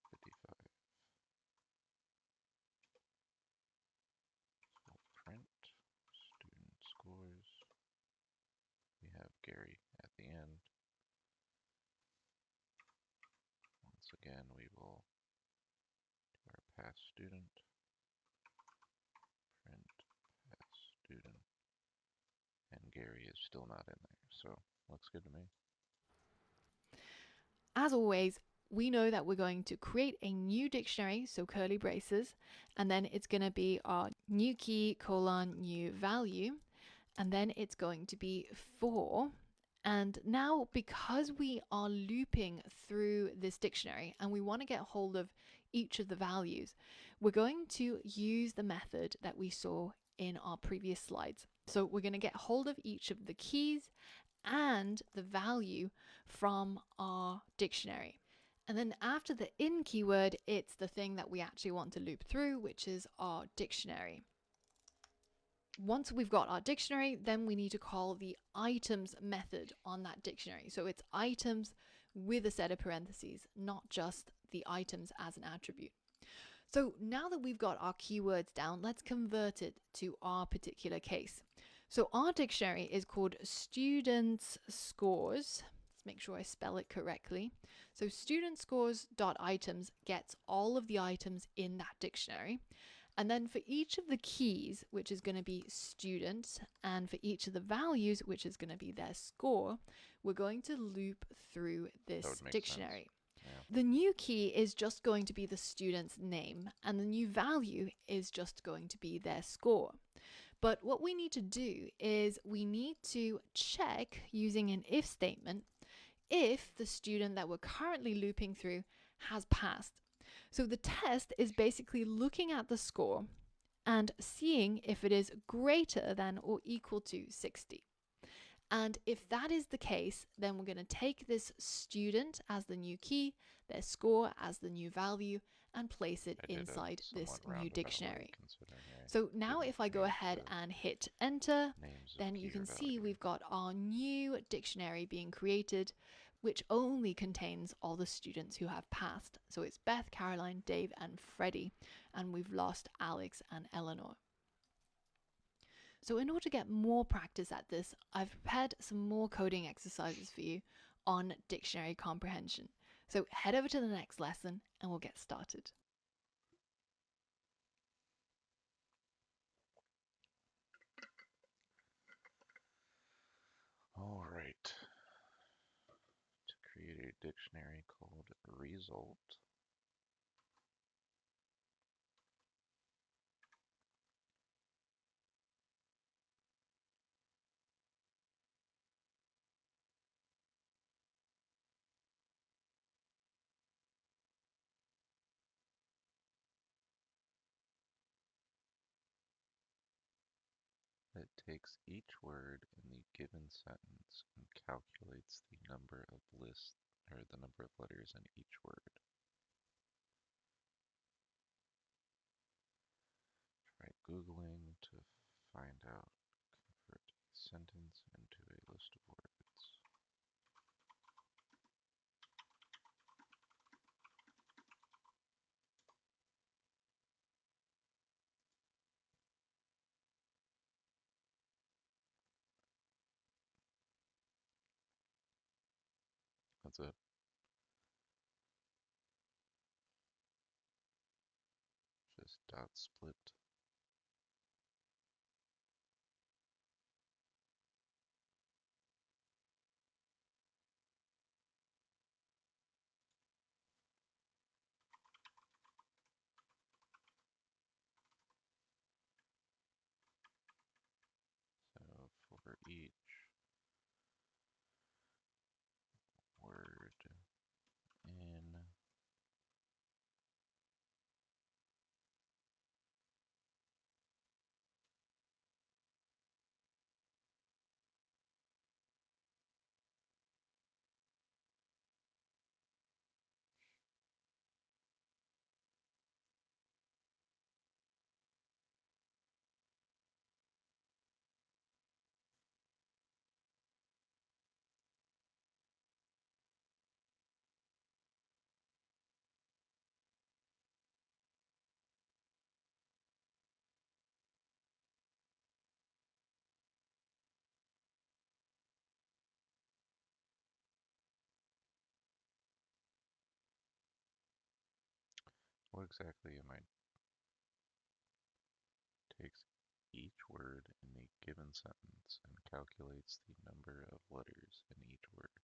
55. So print student scores. We have Gary at the end. Once again, we will do our past student, print past student, and Gary is still not in there, so looks good to me. As always, we know that we're going to create a new dictionary, so curly braces, and then it's going to be our new key colon new value, and then it's going to be for. And now, because we are looping through this dictionary and we want to get hold of each of the values, we're going to use the method that we saw in our previous slides. So we're going to get hold of each of the keys and the value from our dictionary. And then after the in keyword, it's the thing that we actually want to loop through, which is our dictionary. Once we've got our dictionary, then we need to call the items method on that dictionary. So it's items with a set of parentheses, not just the items as an attribute. So now that we've got our keywords down, let's convert it to our particular case. So our dictionary is called Students Scores. Let's make sure I spell it correctly. So student scores.items gets all of the items in that dictionary. And then for each of the keys, which is going to be student, and for each of the values, which is going to be their score, we're going to loop through this dictionary. Yeah. The new key is just going to be the student's name, and the new value is just going to be their score. But what we need to do is we need to check using an if statement if the student that we're currently looping through has passed. So the test is basically looking at the score and seeing if it is greater than or equal to 60. And if that is the case, then we're going to take this student as the new key, their score as the new value, and place it inside this new dictionary. So now if I go ahead and hit enter, then you can see we've got our new dictionary being created, which only contains all the students who have passed. So it's Beth, Caroline, Dave, and Freddie, and we've lost Alex and Eleanor. So in order to get more practice at this, I've prepared some more coding exercises for you on dictionary comprehension. So head over to the next lesson and we'll get started. All right. To create a dictionary called result, it takes each word in the given sentence and calculates the number of the number of letters in each word. Try Googling to find out. Convert a sentence into a list of words. That's it. Just dot split. So for each word in what exactly am I takes each word in the given sentence and calculates the number of letters in each word.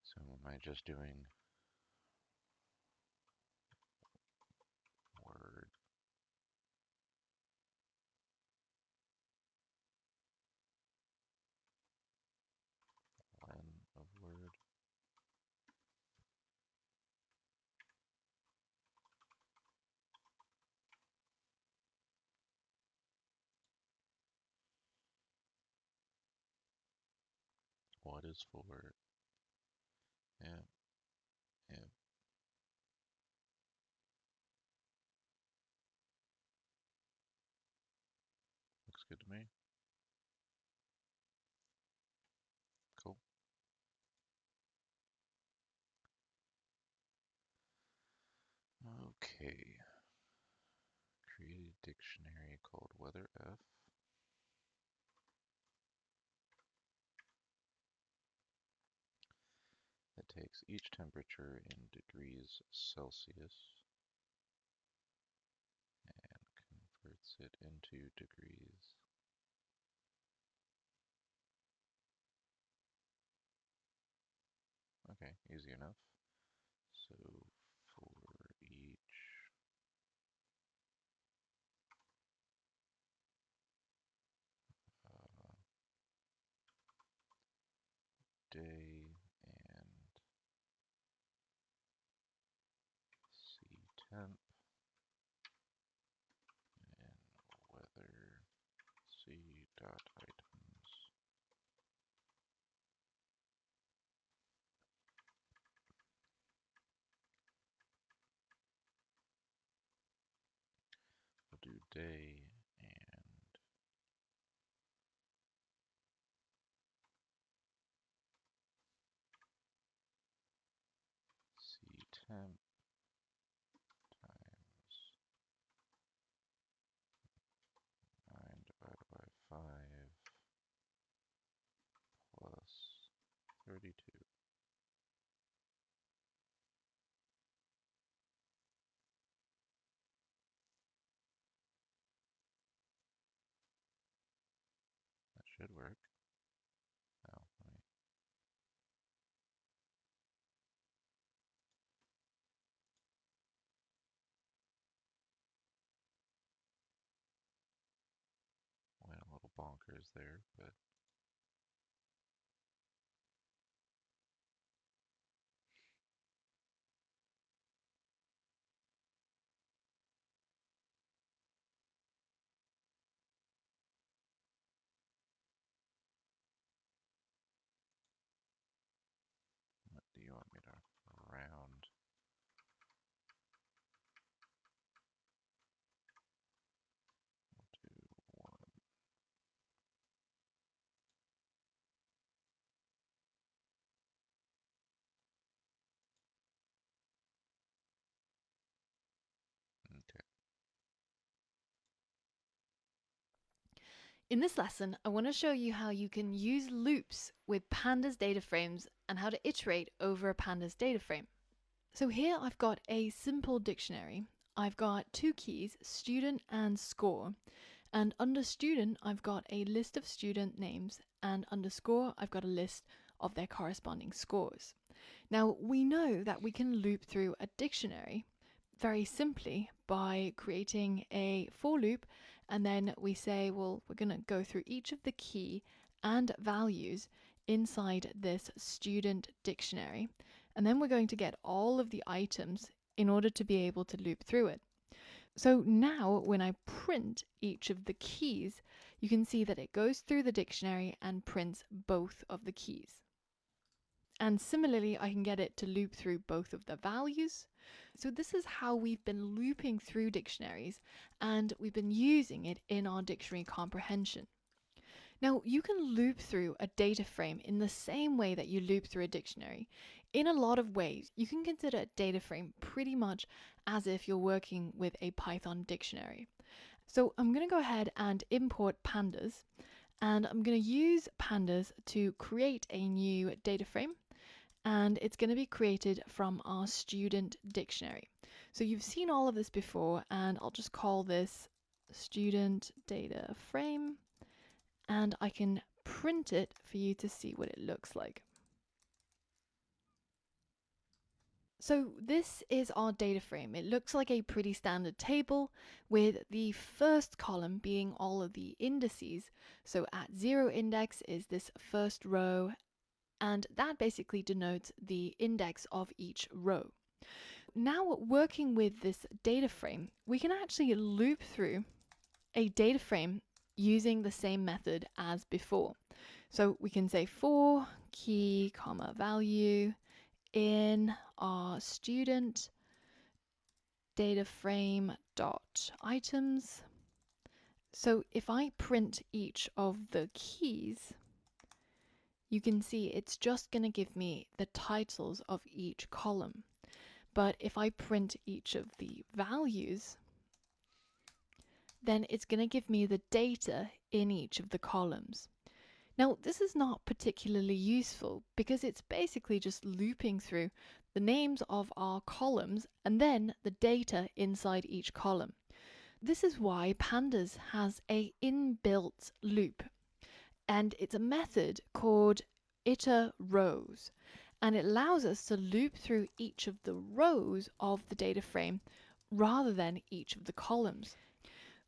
So am I just doing word len of word? What is for? Yeah, yeah. Looks good to me. Cool. Okay. Create a dictionary called WeatherF. That takes each temperature in degrees Celsius and converts it into degrees. Okay, easy enough. So for each uh, day and sea temp and weather c dot items, we'll do day and c temp times 9 divided by 5 plus 32. That should work. Oh, let me went a little bonkers there, but In this lesson, I want to show you how you can use loops with Pandas data frames and how to iterate over a Pandas data frame. So here I've got a simple dictionary. I've got two keys, student and score. And under student, I've got a list of student names, and under score, I've got a list of their corresponding scores. Now, we know that we can loop through a dictionary very simply by creating a for loop, and then we say, well, we're going to go through each of the key and values inside this student dictionary, and then we're going to get all of the items in order to be able to loop through it. So now when I print each of the keys, you can see that it goes through the dictionary and prints both of the keys. And similarly, I can get it to loop through both of the values. So this is how we've been looping through dictionaries, and we've been using it in our dictionary comprehension. Now, you can loop through a data frame in the same way that you loop through a dictionary. In a lot of ways, you can consider a data frame pretty much as if you're working with a Python dictionary. So I'm going to go ahead and import pandas, and I'm going to use pandas to create a new data frame, and it's going to be created from our student dictionary. So you've seen all of this before, and I'll just call this student data frame, and I can print it for you to see what it looks like. So this is our data frame. It looks like a pretty standard table with the first column being all of the indices. So at 0 index is this first row, and that basically denotes the index of each row. Now working with this data frame, we can actually loop through a data frame using the same method as before. So we can say for key, comma, value in our student data frame dot items. So if I print each of the keys, you can see it's just going to give me the titles of each column. But if I print each of the values, then it's going to give me the data in each of the columns. Now, this is not particularly useful because it's basically just looping through the names of our columns and then the data inside each column. This is why Pandas has a inbuilt loop, and it's a method called iter rows, and it allows us to loop through each of the rows of the data frame rather than each of the columns.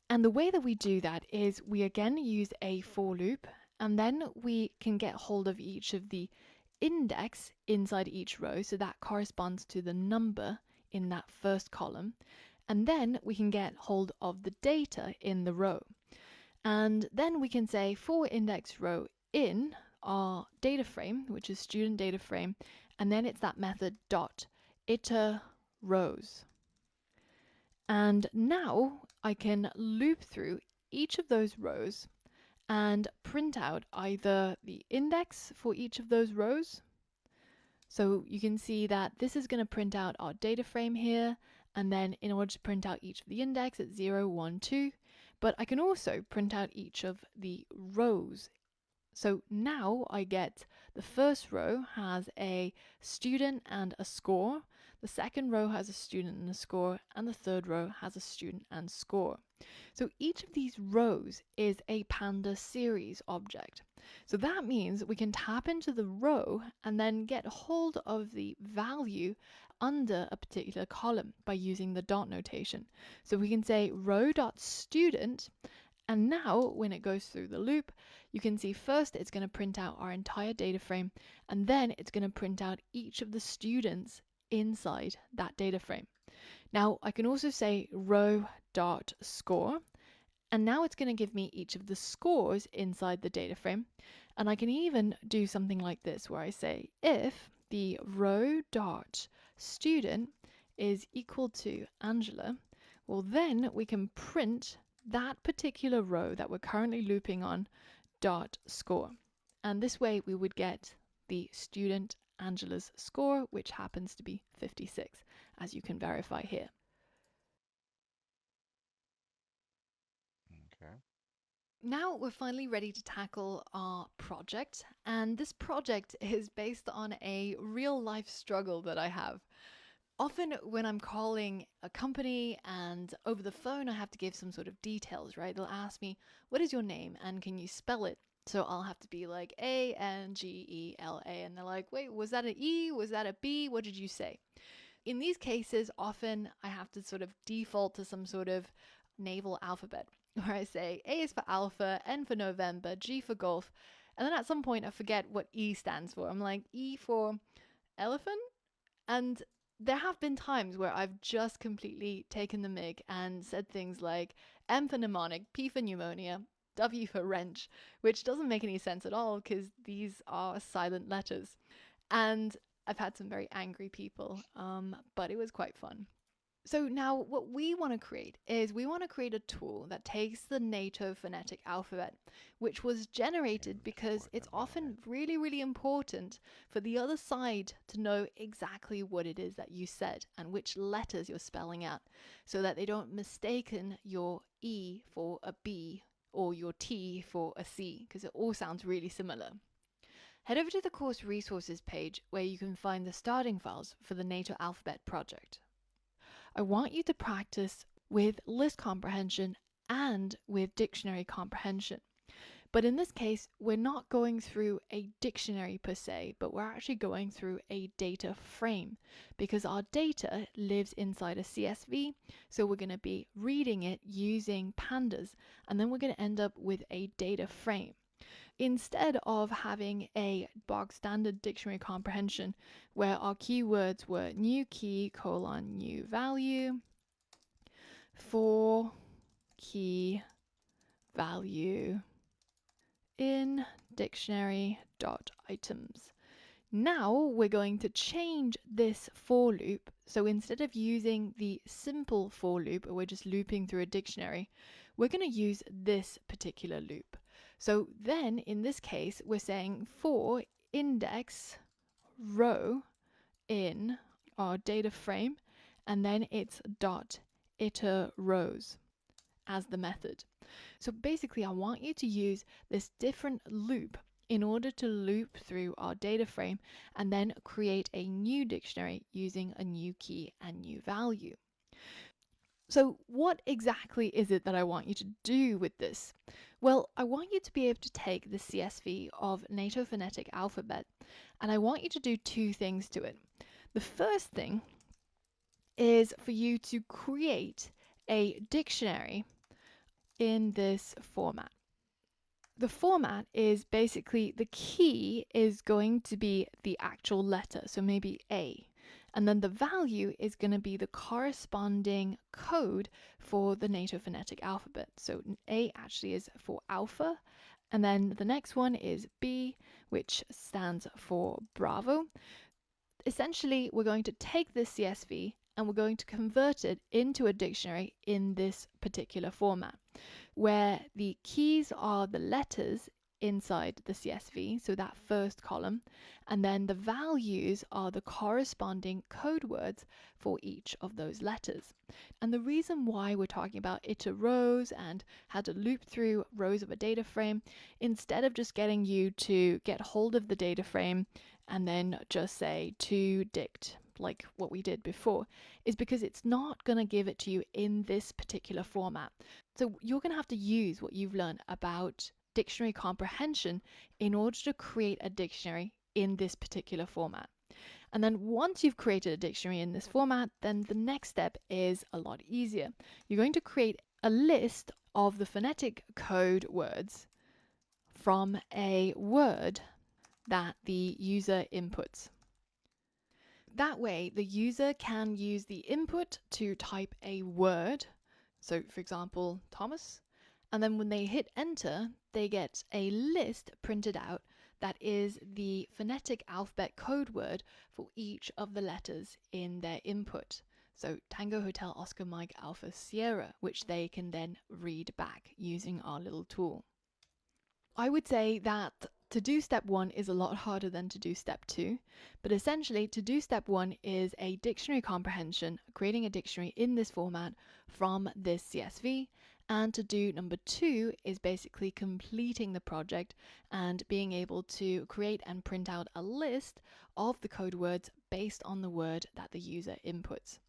And the way that we do that is we again use a for loop, and then we can get hold of each of the index inside each row, so that corresponds to the number in that first column, and then we can get hold of the data in the row. And then we can say for index row in our data frame, which is student data frame, and then it's that method dot iter rows. And now I can loop through each of those rows and print out either the index for each of those rows. So you can see that this is going to print out our data frame here, and then in order to print out each of the index, it's 0, 1, 2. But I can also print out each of the rows. So now I get the first row has a student and a score, the second row has a student and a score, and the third row has a student and score. So each of these rows is a Pandas series object. So that means we can tap into the row and then get hold of the value under a particular column by using the dot notation. So we can say row.student, and now when it goes through the loop, you can see first it's going to print out our entire data frame, and then it's going to print out each of the students inside that data frame. Now I can also say row.score, and now it's going to give me each of the scores inside the data frame. And I can even do something like this where I say if the row.student is equal to Angela, well then we can print that particular row that we're currently looping on dot score. And this way we would get the student Angela's score, which happens to be 56, as you can verify here. Okay. Now we're finally ready to tackle our project, and this project is based on a real life struggle that I have. Often, when I'm calling a company and over the phone, I have to give some sort of details, right? They'll ask me, "What is your name and can you spell it?" So I'll have to be like Angela, and they're like, "Wait, was that an E? Was that a B? What did you say?" In these cases, often I have to sort of default to some sort of naval alphabet where I say A is for Alpha, N for November, G for Golf, and then at some point I forget what E stands for. I'm like, E for elephant? And there have been times where I've just completely taken the mick and said things like M for mnemonic, P for pneumonia, W for wrench, which doesn't make any sense at all because these are silent letters. And I've had some very angry people, but it was quite fun. So now what we want to create is we want to create a tool that takes the NATO phonetic alphabet, which was generated Huge because it's fortnight. often really, really important for the other side to know exactly what it is that you said and which letters you're spelling out so that they don't mistaken your E for a B or your T for a C because it all sounds really similar. Head over to the course resources page where you can find the starting files for the NATO alphabet project. I want you to practice with list comprehension and with dictionary comprehension. But in this case, we're not going through a dictionary per se, but we're actually going through a data frame because our data lives inside a CSV. So we're going to be reading it using pandas, and then we're going to end up with a data frame. Instead of having a bog standard dictionary comprehension where our keywords were new key colon new value for key value in dictionary dot items. Now we're going to change this for loop. So instead of using the simple for loop, where we're just looping through a dictionary, we're going to use this particular loop. So then in this case, we're saying for index row in our data frame, and then it's dot iter rows as the method. So basically, I want you to use this different loop in order to loop through our data frame and then create a new dictionary using a new key and new value. So what exactly is it that I want you to do with this? Well, I want you to be able to take the CSV of NATO phonetic alphabet and I want you to do two things to it. The first thing is for you to create a dictionary in this format. The format is basically the key is going to be the actual letter, so maybe A. And then the value is going to be the corresponding code for the NATO phonetic alphabet. So A actually is for alpha. And then the next one is B, which stands for Bravo. Essentially, we're going to take this CSV and we're going to convert it into a dictionary in this particular format, where the keys are the letters inside the CSV, so that first column, and then the values are the corresponding code words for each of those letters. And the reason why we're talking about iter rows and how to loop through rows of a data frame, instead of just getting you to get hold of the data frame and then just say to dict like what we did before, is because it's not going to give it to you in this particular format. So you're going to have to use what you've learned about dictionary comprehension in order to create a dictionary in this particular format. And then once you've created a dictionary in this format, then the next step is a lot easier. You're going to create a list of the phonetic code words from a word that the user inputs. That way, the user can use the input to type a word. So, for example, Thomas. And then when they hit enter, they get a list printed out that is the phonetic alphabet code word for each of the letters in their input. So Tango Hotel Oscar Mike Alpha Sierra, which they can then read back using our little tool. I would say that to do step one is a lot harder than to do step two, but essentially to do step one is a dictionary comprehension, creating a dictionary in this format from this CSV, And to do number 2 is basically completing the project and being able to create and print out a list of the code words based on the word that the user inputs.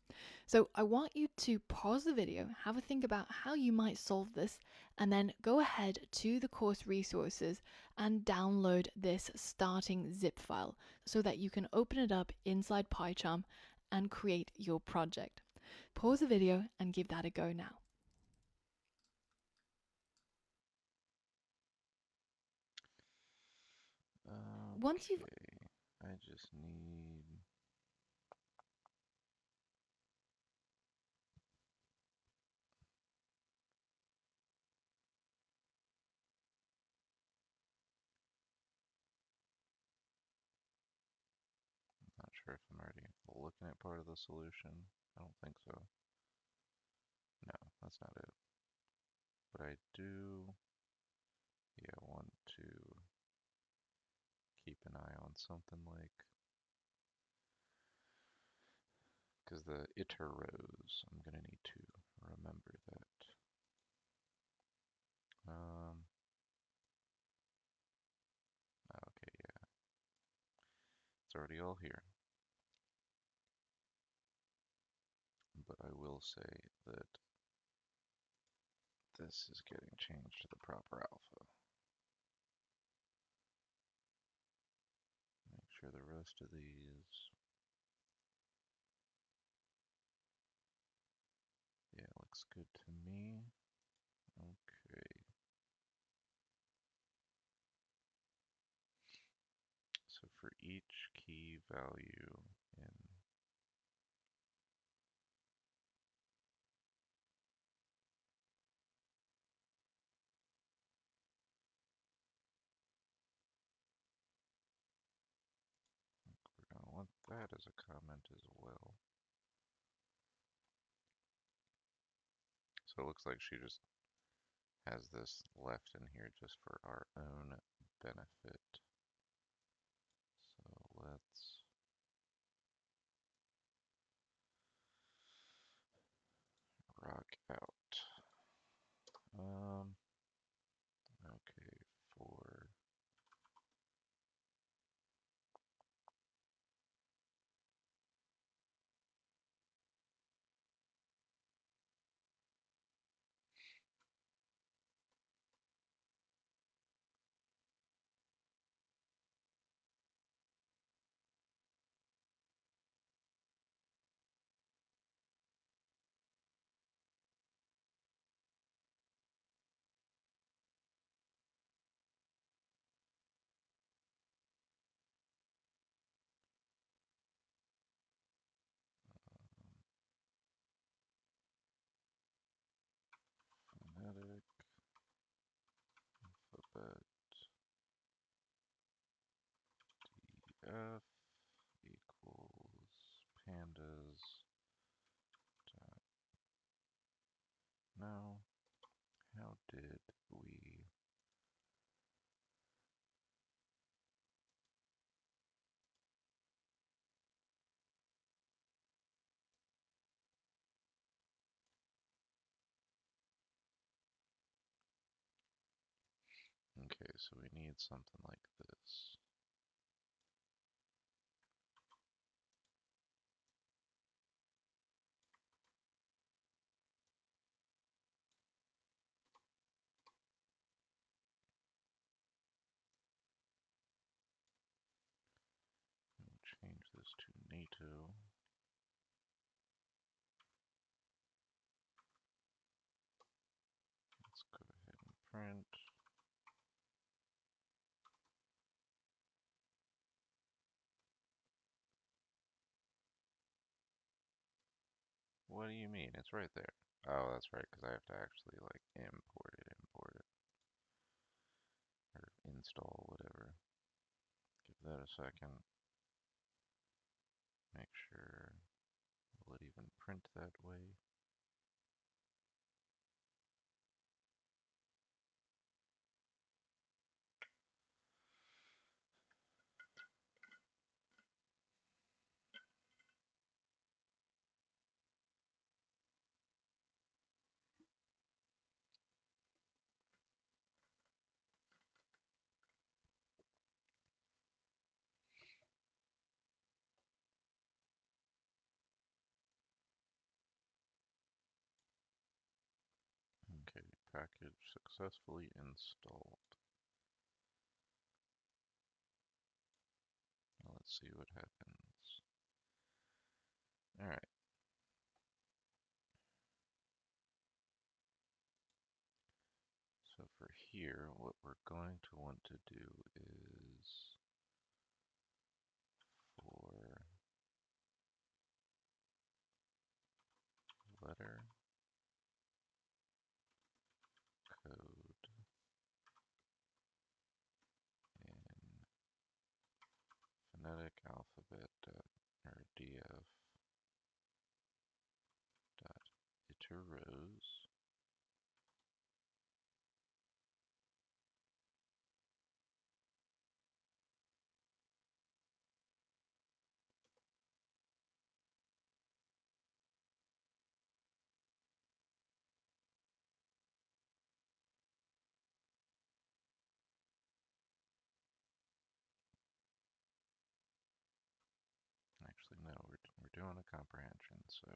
So I want you to pause the video, have a think about how you might solve this, and then go ahead to the course resources and download this starting zip file so that you can open it up inside PyCharm and create your project. Pause the video and give that a go now. Once you've I just need. Not sure if I'm already looking at part of the solution. I don't think so. No, that's not it. But I do, yeah, want to keep an eye on something like, because the iter rows, I'm going to need to remember that. Okay, yeah, it's already all here. But I will say that this is getting changed to the proper alpha. Make sure the rest of these, yeah, looks good to me. Okay. So for each key value in we're going to want that as a comment as well. So it looks like she just has this left in here just for our own benefit. So let's rock out. Okay, for phonetic alphabet df equals pandas dot. Now, how did we? Okay, so we need something like this. We'll change this to NATO. Let's go ahead and print. What do you mean? It's right there. Oh, that's right, because I have to actually like import it, or install, whatever. Give that a second. Make sure, will it even print that way? package successfully installed. Now let's see what happens. Alright. So for here, what we're going to want to do is for letter code in phonetic alphabet or df dot iterows. Actually, no, we're doing a comprehension, so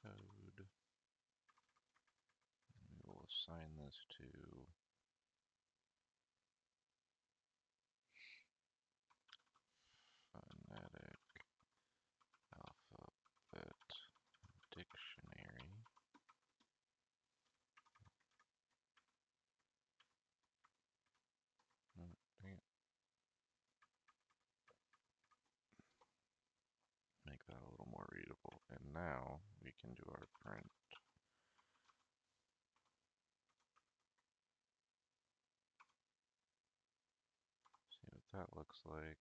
letter code. We will assign this to phonetic alphabet dictionary. Oh, dang it. Make that a little more readable. And now we can do our print. See what that looks like.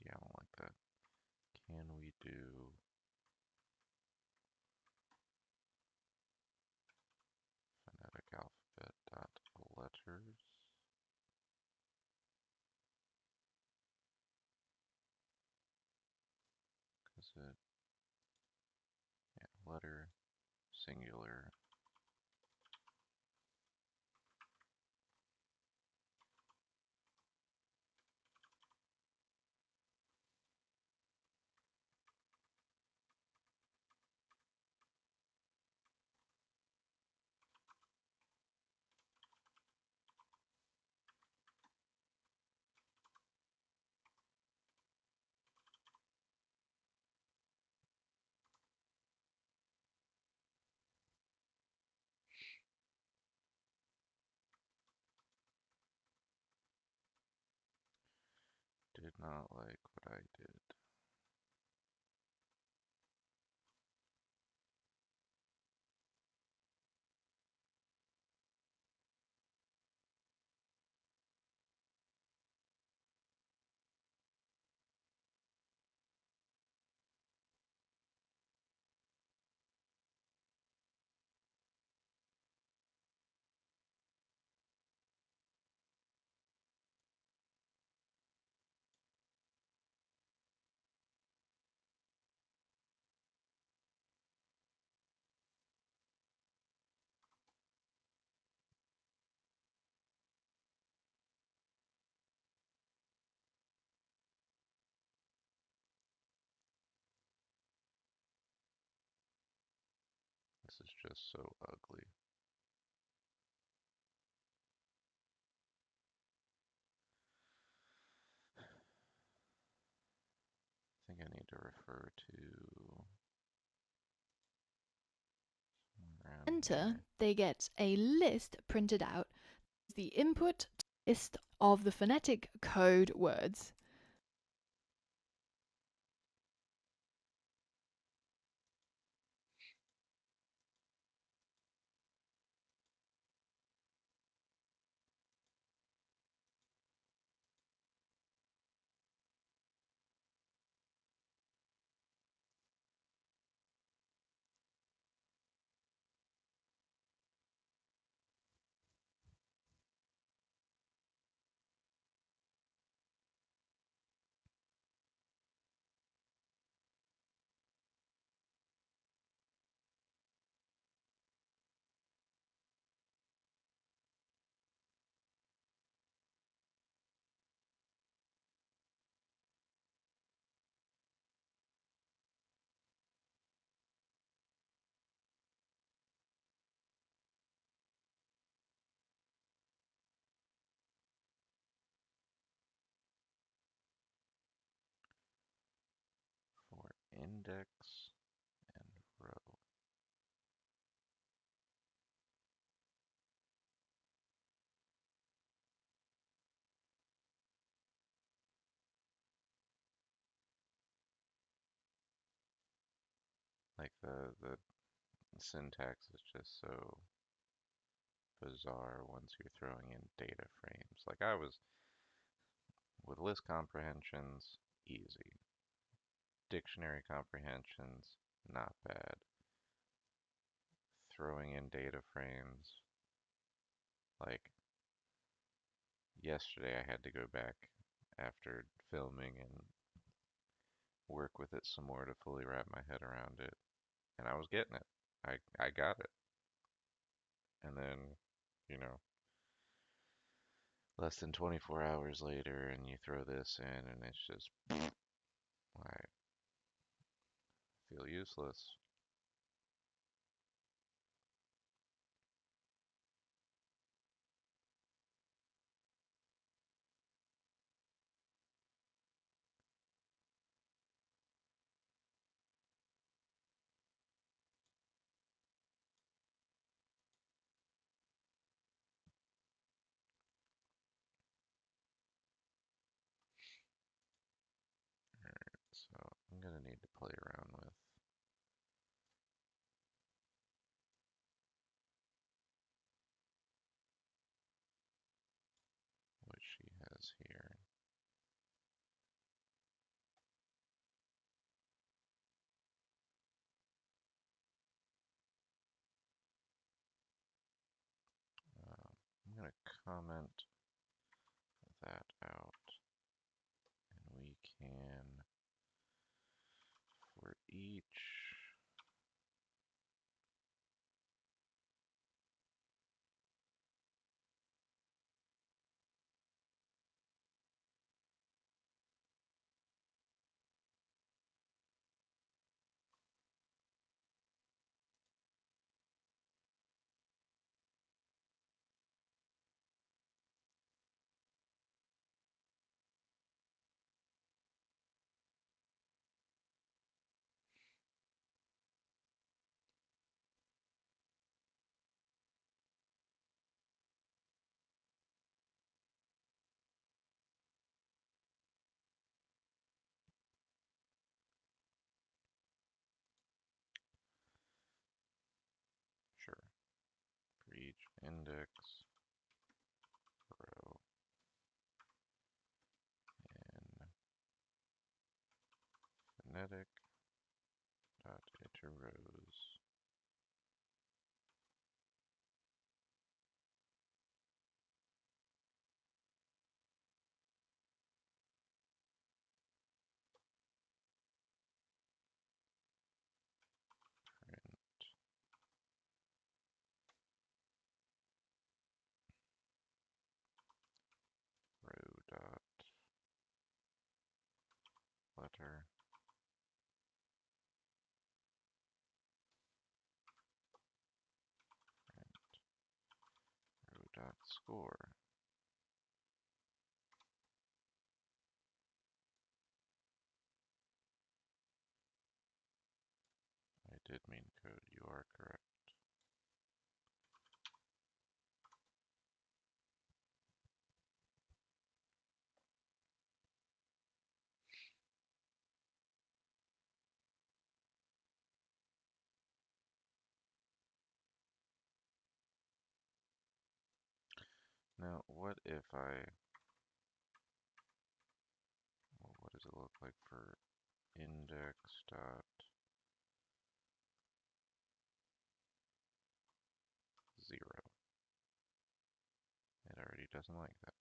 Yeah, I don't like that. Can we do phonetic alphabet dot letters? Because letter singular. Did not like what I did. This is just so ugly. I think I need to refer to around Enter, here. they get a list printed out, the input list of the phonetic code words. index and row. Like the syntax is just so bizarre once you're throwing in data frames. Like I was with list comprehensions, easy. Dictionary comprehensions, not bad. Throwing in data frames, like yesterday I had to go back after filming and work with it some more to fully wrap my head around it. And I was getting it. I got it. And then, you know, less than 24 hours later and you throw this in and it's just I feel useless. So I'm gonna need to play around with what she has here. I'm gonna comment that out, and we can, for each sure, for each index, row, in phonetic dot iterows. Print row dot letter print row dot score. I did mean code. You are correct. Now, what if well, what does it look like for index dot 0? It already doesn't like that.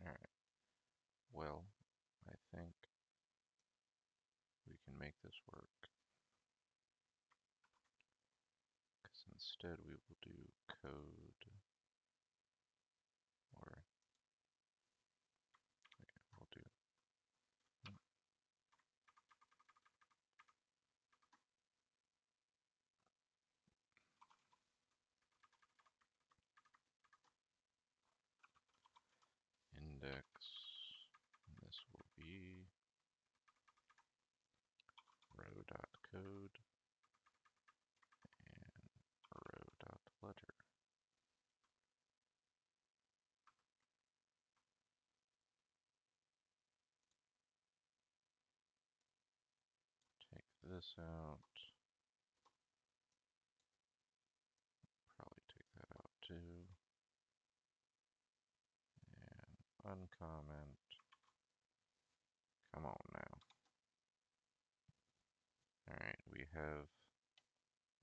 Alright, well, I think we can make this work. Because instead we will do code index. This will be row.code and row.letter. Take this out. Probably take that out too. And uncomment. Come on now. Alright, we have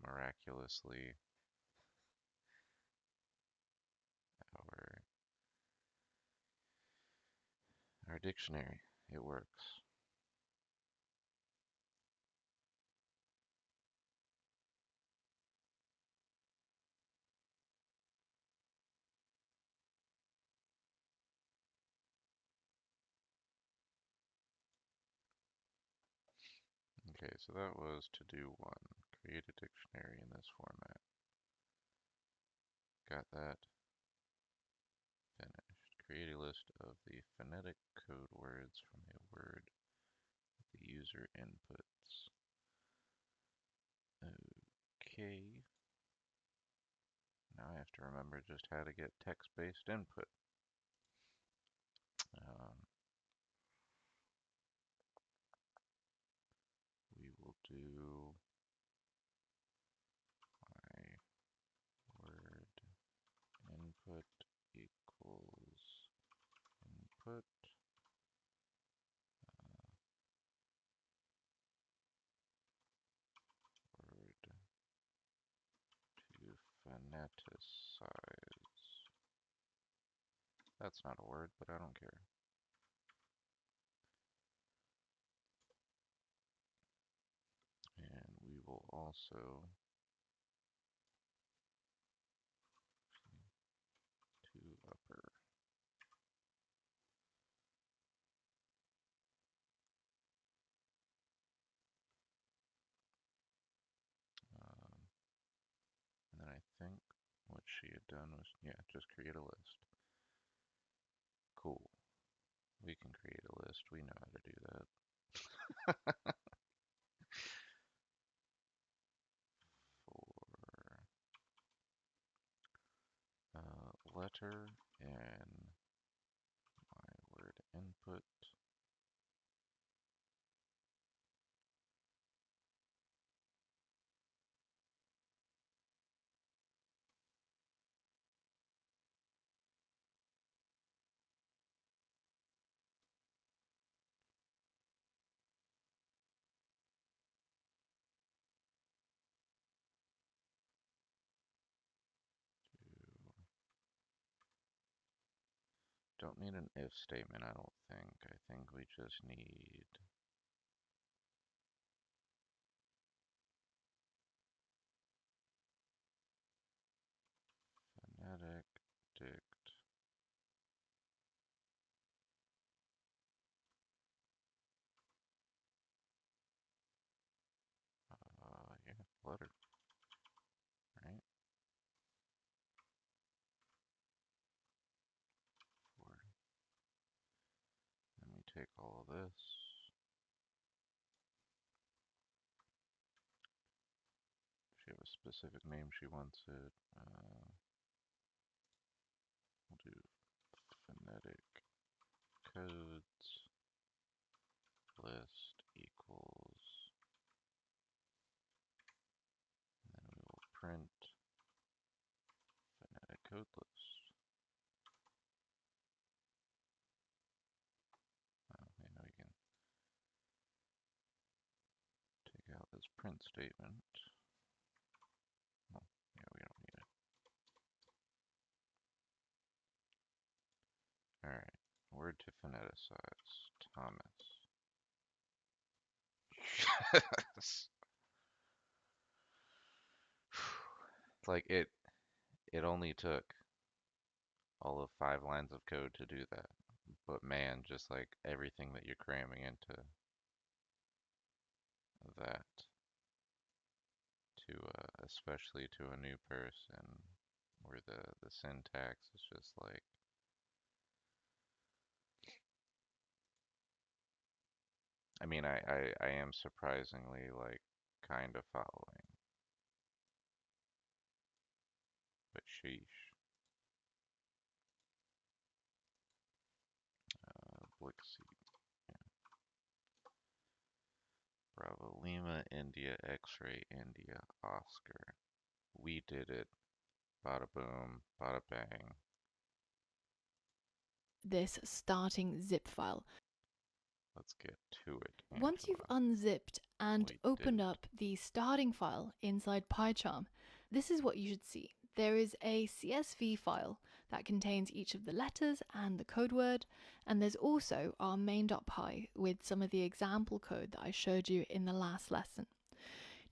miraculously our dictionary. It works. Okay, so that was to do one. Create a dictionary in this format. Got that. Finished. Create a list of the phonetic code words from a word the user inputs. Okay. Now I have to remember just how to get text-based input. We will do my word input equals input. Word to phoneticize. That's not a word, but I don't care. And we will also to upper. And then I think what she had done was, yeah, just create a list. Cool. We can create a list. We know how to do that. For letter and my word input. Don't need an if statement, I don't think. I think we just need phonetic dict. Yeah, letter, right? For, then we take all of this. She have a specific name she wants it. We'll do phonetic codes list equals, and then we will print phonetic code list. And now we can take out this print statement. Oh, yeah, we don't need it. Alright, word to phoneticize, Thomas. It's like it only took all of 5 lines of code to do that. But man, just like everything that you're cramming into that to especially to a new person where the syntax is just like I mean, I am surprisingly like kind of following, but sheesh. Blixie, Bravo, Lima, India, X-ray, India, Oscar. We did it. Bada boom, bada bang. This starting zip file. Let's get to it, Once you've Angela. unzipped and We did opened it. up the starting file inside PyCharm, this is what you should see. There is a CSV file that contains each of the letters and the code word, and there's also our main.py with some of the example code that I showed you in the last lesson.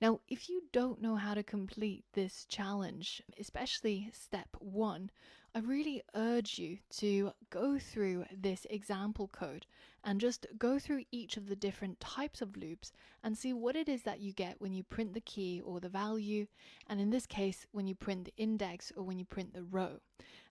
Now, if you don't know how to complete this challenge, especially step 1, I really urge you to go through this example code and just go through each of the different types of loops and see what it is that you get when you print the key or the value, and in this case, when you print the index or when you print the row,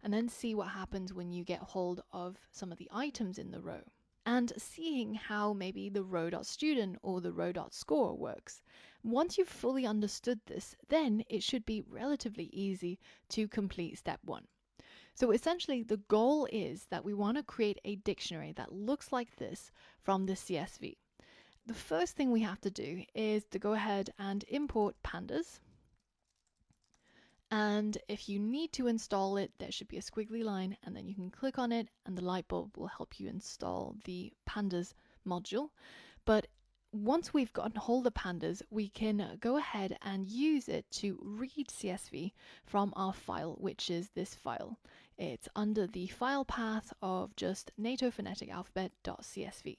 and then see what happens when you get hold of some of the items in the row. And seeing how maybe the row.student or the row.score works. Once you've fully understood this, then it should be relatively easy to complete step 1. So essentially the goal is that we want to create a dictionary that looks like this from the CSV. The first thing we have to do is to go ahead and import pandas. And if you need to install it, there should be a squiggly line, and then you can click on it and the light bulb will help you install the pandas module. But once we've gotten hold of pandas, we can go ahead and use it to read CSV from our file, which is this file. It's under the file path of just NATO phonetic alphabet.csv.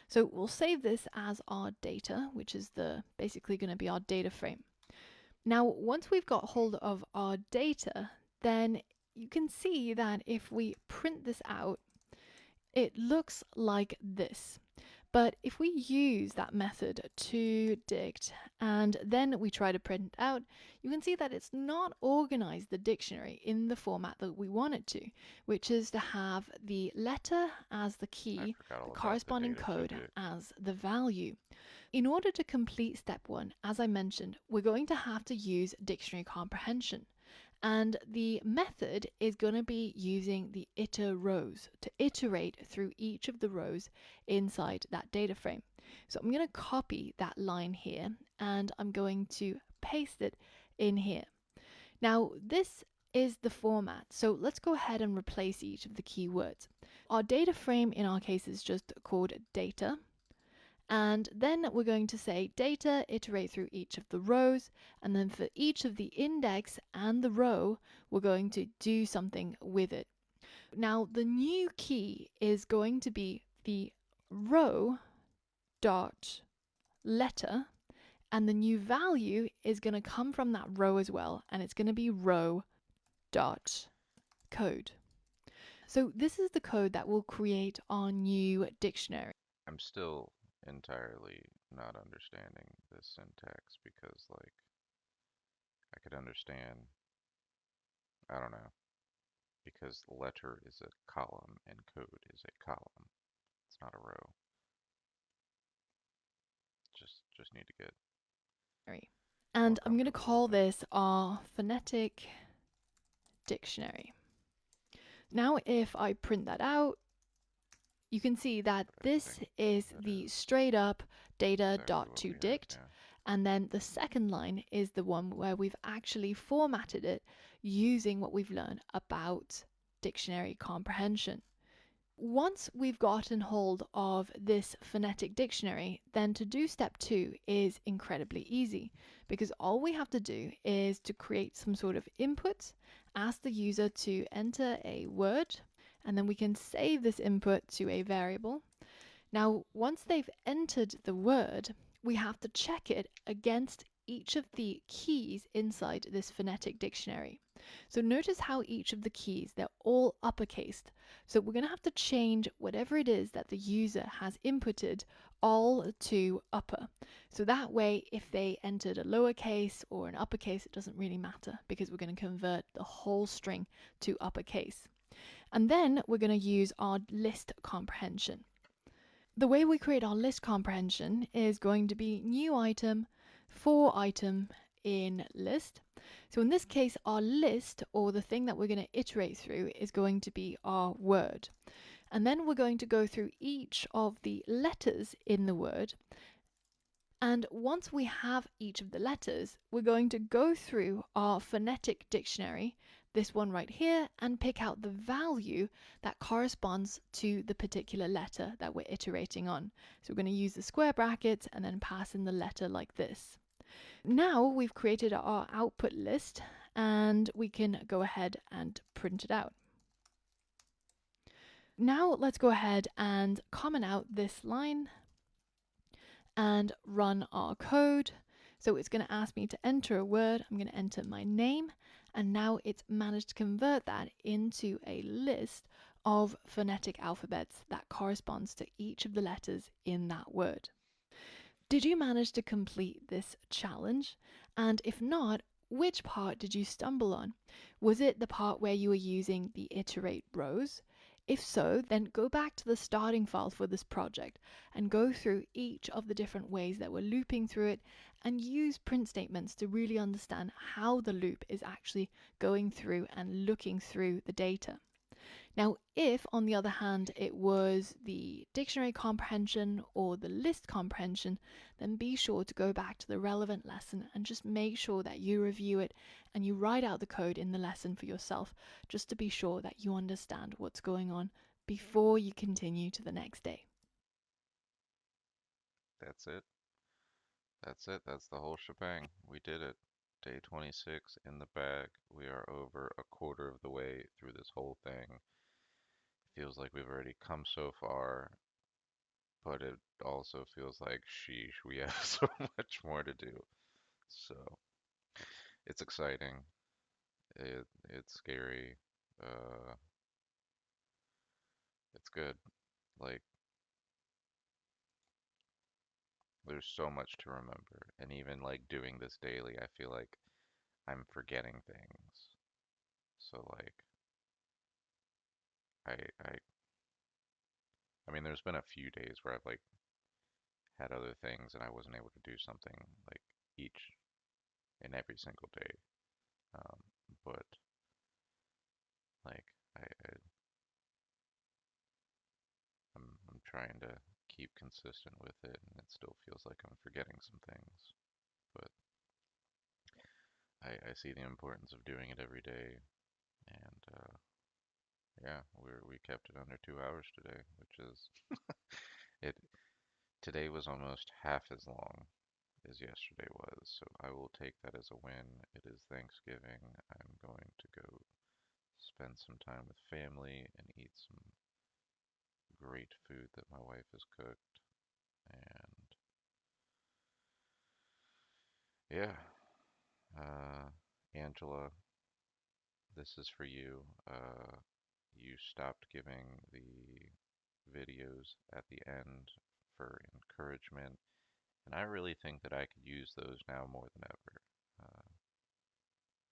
So we'll save this as our data, which is basically going to be our data frame. Now, once we've got hold of our data, then you can see that if we print this out, it looks like this. But if we use that method to dict and then we try to print it out, you can see that it's not organized the dictionary in the format that we want it to, which is to have the letter as the I key, forgot the all about the corresponding data to code dict. as the value. In order to complete step 1, as I mentioned, we're going to have to use dictionary comprehension. And the method is going to be using the iter rows to iterate through each of the rows inside that data frame. So I'm going to copy that line here and I'm going to paste it in here. Now this is the format. So let's go ahead and replace each of the keywords. Our data frame in our case is just called data. And then we're going to say data, iterate through each of the rows, and then for each of the index and the row, we're going to do something with it. Now the new key is going to be the row dot letter, and the new value is going to come from that row as well, and it's going to be row dot code. So this is the code that will create our new dictionary. I'm still entirely not understanding this syntax because, like, I could understand, I don't know, because letter is a column and code is a column. It's not a row. Just need to get more And I'm going to comfortable call with it. this our phonetic dictionary. Now, if I print that out, you can see that But I this think is that the is straight up exactly what we have, data.toDict. yeah. And then the second line is the one where we've actually formatted it using what we've learned about dictionary comprehension. Once we've gotten hold of this phonetic dictionary, then to do step 2 is incredibly easy because all we have to do is to create some sort of input, ask the user to enter a word, and then we can save this input to a variable. Now, once they've entered the word, we have to check it against each of the keys inside this phonetic dictionary. So notice how each of the keys, they're all uppercased. So we're going to have to change whatever it is that the user has inputted all to upper. So that way, if they entered a lowercase or an uppercase, it doesn't really matter because we're going to convert the whole string to uppercase. And then we're going to use our list comprehension. The way we create our list comprehension is going to be new item, for item in list. So in this case, our list, or the thing that we're going to iterate through, is going to be our word. And then we're going to go through each of the letters in the word. And once we have each of the letters, we're going to go through our phonetic dictionary, this one right here, and pick out the value that corresponds to the particular letter that we're iterating on. So we're going to use the square brackets and then pass in the letter like this. Now we've created our output list and we can go ahead and print it out. Now let's go ahead and comment out this line and run our code. So it's going to ask me to enter a word. I'm going to enter my name, and now it's managed to convert that into a list of phonetic alphabets that corresponds to each of the letters in that word. Did you manage to complete this challenge? And if not, which part did you stumble on? Was it the part where you were using the iterate rows? If so, then go back to the starting file for this project and go through each of the different ways that we're looping through it and use print statements to really understand how the loop is actually going through and looking through the data. Now, if on the other hand it was the dictionary comprehension or the list comprehension, then be sure to go back to the relevant lesson and just make sure that you review it and you write out the code in the lesson for yourself, just to be sure that you understand what's going on before you continue to the next day. That's it. That's it. That's the whole shebang. We did it. Day 26 in the bag. We are over a quarter of the way through this whole thing. Feels like we've already come so far, but it also feels like, sheesh, we have so much more to do. So it's exciting. It's scary. Uh, it's good. Like, there's so much to remember, and even like doing this daily, I feel like I'm forgetting things. So like, I I I mean, there's been a few days where I've like had other things and I wasn't able to do something like each and every single day. Um, but like I'm trying to keep consistent with it, and it still feels like I'm forgetting some things. But I see the importance of doing it every day, and yeah, we kept it under 2 hours today, which is it. Today was almost half as long as yesterday was, so I will take that as a win. It is Thanksgiving. I'm going to go spend some time with family and eat some great food that my wife has cooked. And yeah, Angela, this is for you. You stopped giving the videos at the end for encouragement, and I really think that I could use those now more than ever.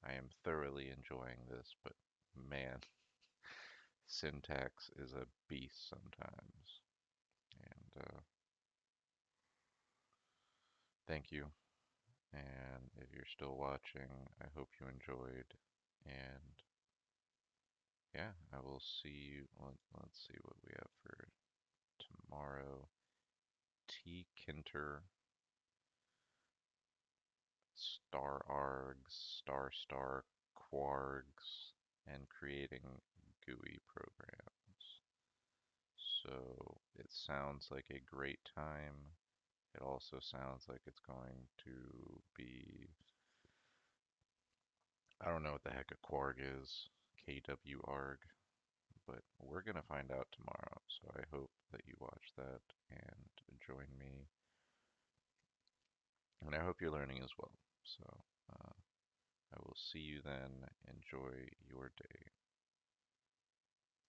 I am thoroughly enjoying this, but man, syntax is a beast sometimes. And thank you. And if you're still watching, I hope you enjoyed. And yeah, I will see you. Let's see what we have for tomorrow. T. Kinter, star args, star quargs, and creating GUI programs. So it sounds like a great time. It also sounds like it's going to be, I don't know what the heck a quarg is, KWARG, but we're going to find out tomorrow. So I hope that you watch that and join me. And I hope you're learning as well. So I will see you then. Enjoy your day.